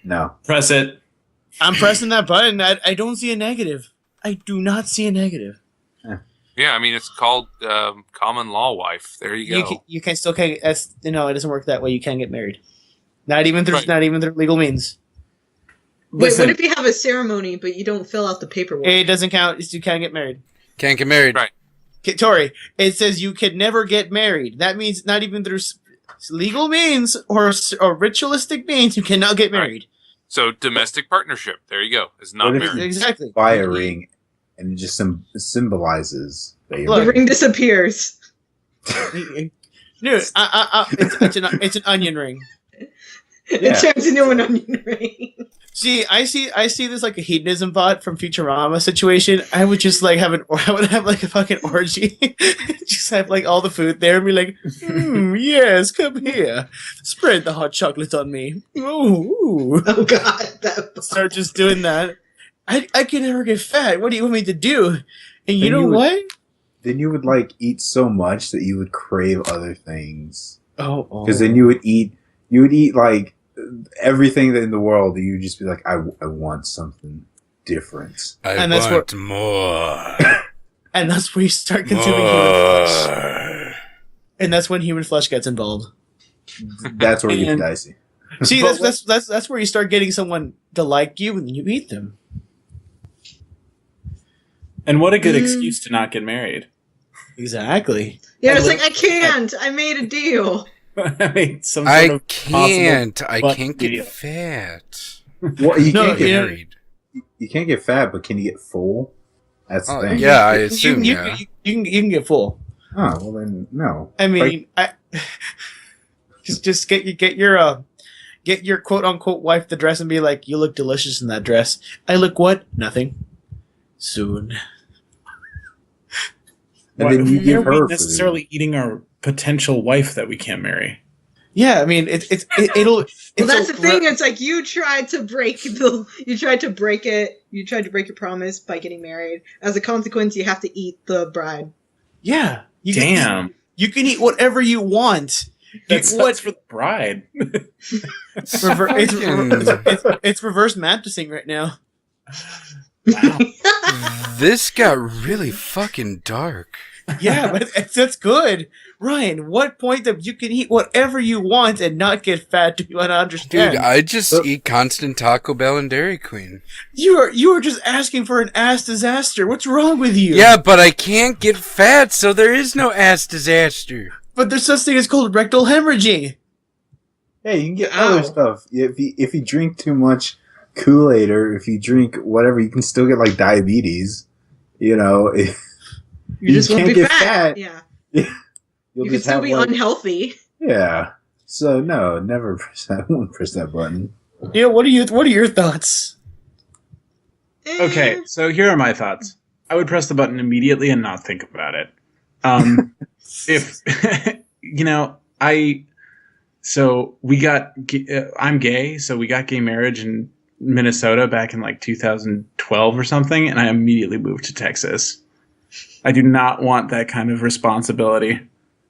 No. Press it. I'm pressing that button. I don't see a negative. I do not see a negative. yeah. I mean, it's called common law wife. There you go. You can still can't. That's it doesn't work that way. You can't get married. Not even through legal means. Wait, Listen, what if you have a ceremony but you don't fill out the paperwork? It doesn't count. You can't get married. Can't get married. Right. Okay, Tori, it says you can never get married. That means not even through legal means or ritualistic means, you cannot get married. So domestic partnership. There you go. It's not What if marriage. you Exactly. buy a ring and it just symbolizes that you're Look. The married? ring disappears. Dude, it's an onion ring. It turns into an onion ring. See, I see this like a hedonism bot from Futurama situation. I would just like have like a fucking orgy, just have like all the food there and be like, yes, come here, spread the hot chocolate on me. Ooh. Oh god. Start just doing that. I can never get fat. What do you want me to do? And you know what? Then you would like eat so much that you would crave other things. Oh. Because then you would eat like everything in the world. And you would just be like, I want something different. And that's want more. And that's where you start consuming human flesh. And that's when human flesh gets involved. That's where you get dicey. See, that's where you start getting someone to like you and you eat them. And what a good excuse to not get married. Exactly. Yeah, it's like, I can't. I made a deal. I mean, I can't get fat. What, you can't get married. You can't get fat, but can you get full? That's the thing. Yeah, I assume. You can get full. Oh well, then no. I mean, just get your quote unquote wife the dress and be like, you look delicious in that dress. I look what? Nothing. Soon. And then you give her necessarily eating our potential wife that we can't marry. Yeah, I mean it'll. Well, that's the thing. It's like you tried to break your promise by getting married. As a consequence, you have to eat the bride. Yeah. You can eat whatever you want. That's what's for the bride. It's reverse mantising right now. Wow. This got really fucking dark. Yeah, but that's good. Ryan, what point that you can eat whatever you want and not get fat? Do you want to understand? Dude, I just eat constant Taco Bell and Dairy Queen. You are just asking for an ass disaster. What's wrong with you? Yeah, but I can't get fat, so there is no ass disaster. But there's such thing as called rectal hemorrhaging. Hey, you can get other stuff. If you drink too much Kool-Aid or if you drink whatever, you can still get like diabetes. You know, you just won't be fat. Yeah. You can still be unhealthy. Yeah. So no, never press that. I won't press that button. Yeah. What are your thoughts? Okay, so here are my thoughts. I would press the button immediately and not think about it. If I'm gay, so we got gay marriage in Minnesota back in like 2012 or something, and I immediately moved to Texas. I do not want that kind of responsibility.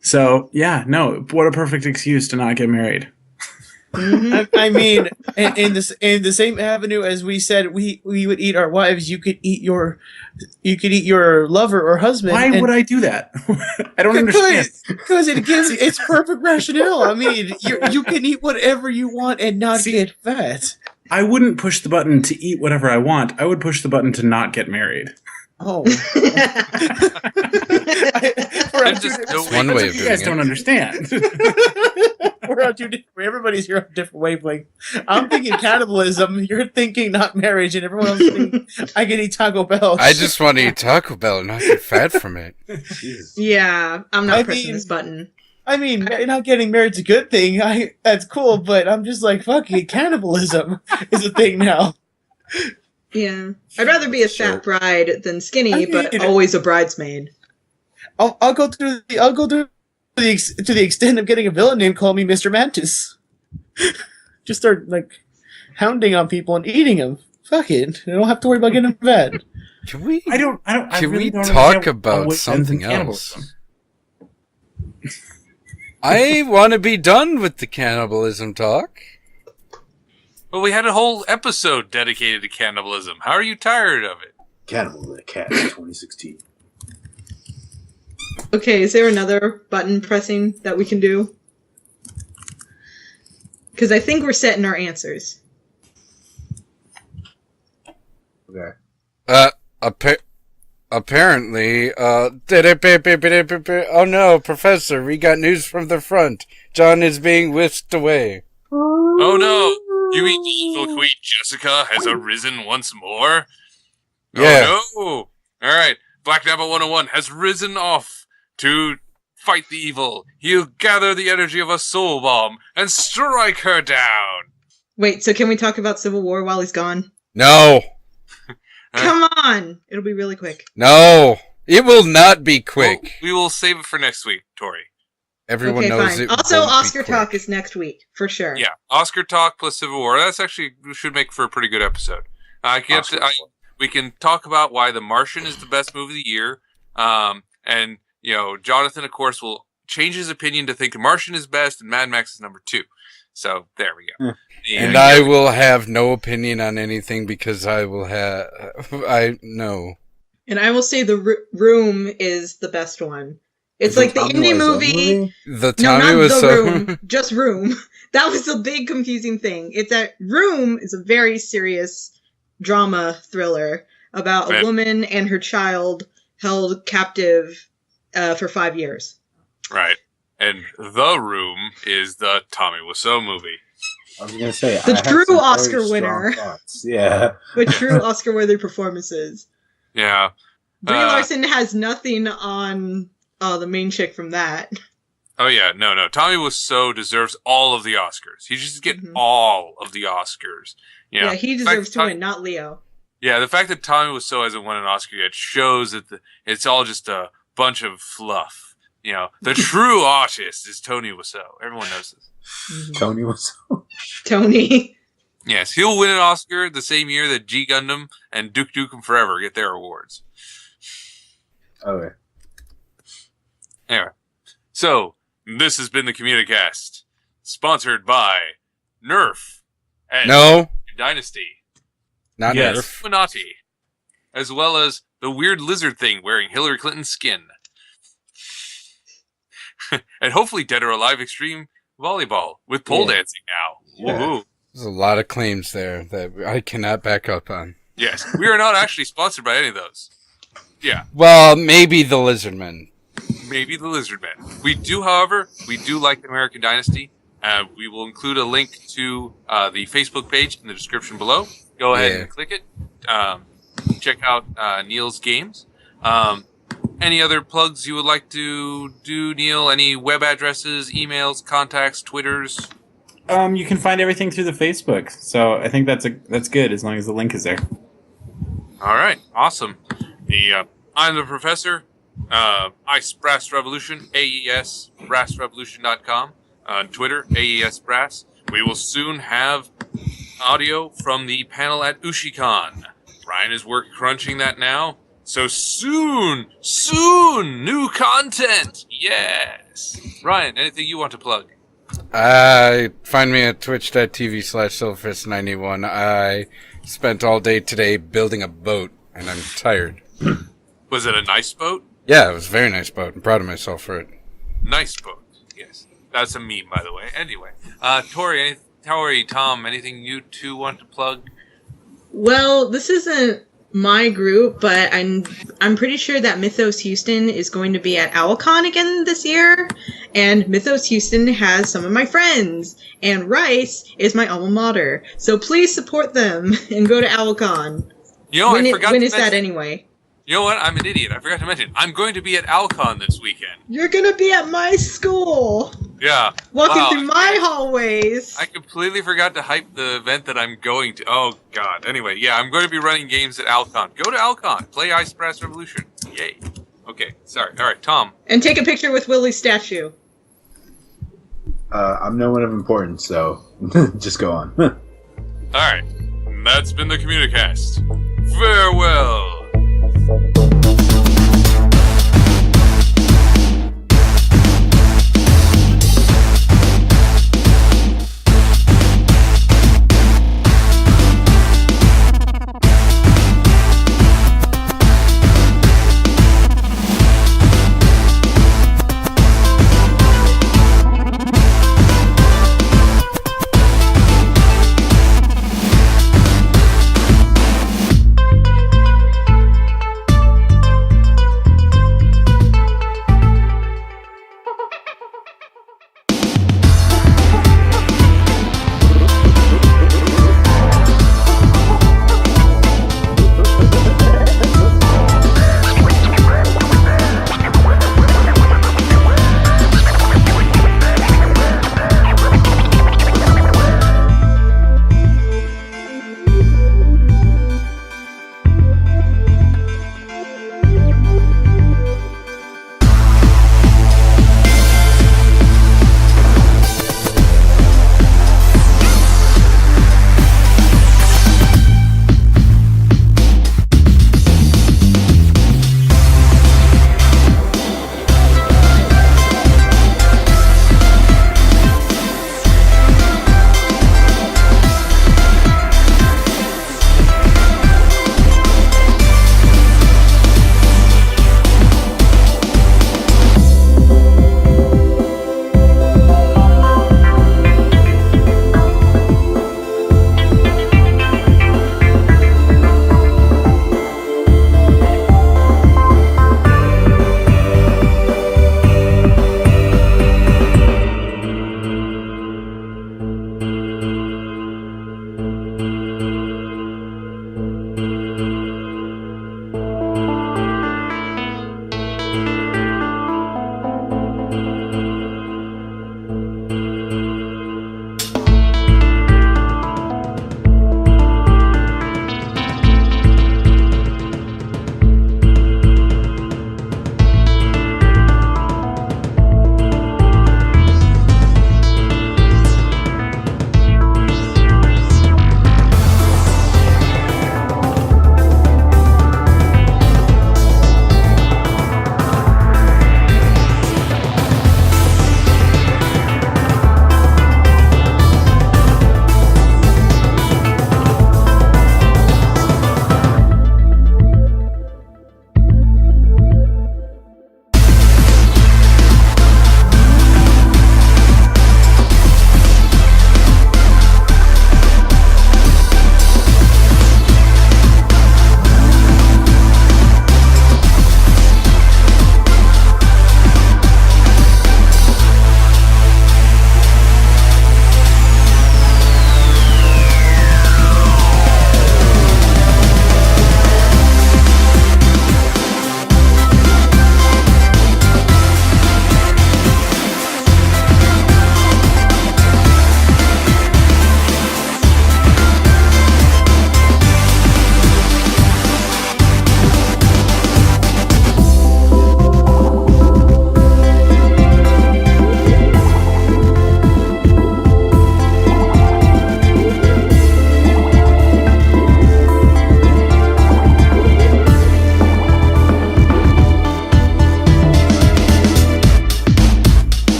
So yeah, no, what a perfect excuse to not get married. I mean, in the same avenue as we said we would eat our wives, you could eat your lover or husband. Why would I do that? I don't understand. Because it gives it's perfect rationale. I mean, you can eat whatever you want and not get fat. I wouldn't push the button to eat whatever I want. I would push the button to not get married. Oh. That's one way of doing it. You guys don't understand. Everybody's here on a different wavelength. I'm thinking cannibalism. You're thinking not marriage, and everyone else is thinking I can eat Taco Bell. I just want to eat Taco Bell and not get fat from it. Yeah, I'm not pressing this button. I mean, not getting married's a good thing. That's cool, but I'm just like, fuck it, cannibalism is a thing now. Yeah, I'd rather be a fat bride than skinny, but always a bridesmaid. I'll go to the extent of getting a villain named call me Mr. Mantis. Just start like hounding on people and eating them. Fuck it, I don't have to worry about getting fat. Can we? Can we talk about something else? I want to be done with the cannibalism talk. Well, we had a whole episode dedicated to cannibalism. How are you tired of it? Cannibal the Cat 2016. Okay, is there another button pressing that we can do? Because I think we're setting our answers. Okay. Apparently, oh no, Professor, we got news from the front. John is being whisked away. Oh no! You mean the evil Queen Jessica has arisen once more? Yeah. Oh no! Alright, Black Nappa 101 has risen off to fight the evil. He'll gather the energy of a soul bomb and strike her down! Wait, so can we talk about Civil War while he's gone? No. Come on! It'll be really quick. No. It will not be quick. Well, we will save it for next week, Tori. Everyone Okay, knows fine. it. Also, won't be Oscar quick. Talk is next week, for sure. Yeah, Oscar Talk plus Civil War. That's actually should make for a pretty good episode. We can talk about why The Martian is the best movie of the year. And, Jonathan, of course, will change his opinion to think The Martian is best and Mad Max is number 2. So, there we go. And I will have no opinion on anything because I will have... I know. And I will say The Room is the best one. It's like the indie movie. The No, Tommy not was The so... Room. Just Room. That was the big confusing thing. It's that Room is a very serious drama thriller about a woman and her child held captive for 5 years. Right. And The Room is the Tommy Wiseau movie. I was gonna say The true Oscar winner. Yeah. With true Oscar-worthy performances. Yeah. Brie Larson has nothing on the main chick from that. Oh, yeah. No. Tommy Wiseau deserves all of the Oscars. He should get all of the Oscars. Yeah, he deserves to win, not Leo. Yeah, the fact that Tommy Wiseau hasn't won an Oscar yet shows that it's all just a bunch of fluff. The true artist is Tony Wiseau. Everyone knows this. Tony Wiseau. Tony. Yes, he'll win an Oscar the same year that G Gundam and Duke Nukem Forever get their awards. Okay. Anyway, so this has been the Communicast, sponsored by Nerf and No. Dynasty, Not Yes. Nerf. Illuminati, as well as the weird lizard thing wearing Hillary Clinton's skin. And hopefully Dead or Alive Extreme Volleyball with pole dancing now. Yeah. Woohoo. There's a lot of claims there that I cannot back up on. Yes, we are not actually sponsored by any of those. Yeah, Well, maybe the Lizardmen. maybe the Lizard Men. We do, however, like American Dynasty. We will include a link to the Facebook page in the description below. Go ahead and click it. Check out Neil's games. Any other plugs you would like to do, Neil? Any web addresses, emails, contacts, Twitters? You can find everything through the Facebook, so I think that's good as long as the link is there. All right, awesome. I'm the professor. Ice Brass Revolution, AES BrassRevolution.com. On Twitter, AES Brass. We will soon have audio from the panel at UshiCon. Ryan is crunching that now. So soon, new content. Yes. Ryan, anything you want to plug? Find me at twitch.tv/Silverfist91. I spent all day today building a boat, and I'm tired. Was it a nice boat? Yeah, it was a very nice boat. I'm proud of myself for it. Nice boat. Yes. That's a meme, by the way. Anyway, Tori, Tom, anything you two want to plug? Well, this isn't my group, but I'm pretty sure that Mythos Houston is going to be at OwlCon again this year, and Mythos Houston has some of my friends, and Rice is my alma mater, so please support them and go to OwlCon. You know, when is that anyway? You know what? I'm an idiot. I forgot to mention. I'm going to be at OwlCon this weekend. You're gonna be at my school! Yeah. Walking Wow. through my hallways! I completely forgot to hype the event that I'm going to. Oh, God. Anyway, yeah, I'm going to be running games at OwlCon. Go to OwlCon. Play Ice Brass Revolution. Yay. Okay, sorry. All right, Tom. And take a picture with Willie's statue. I'm no one of importance, so just go on. All right. That's been the Communicast. Farewell.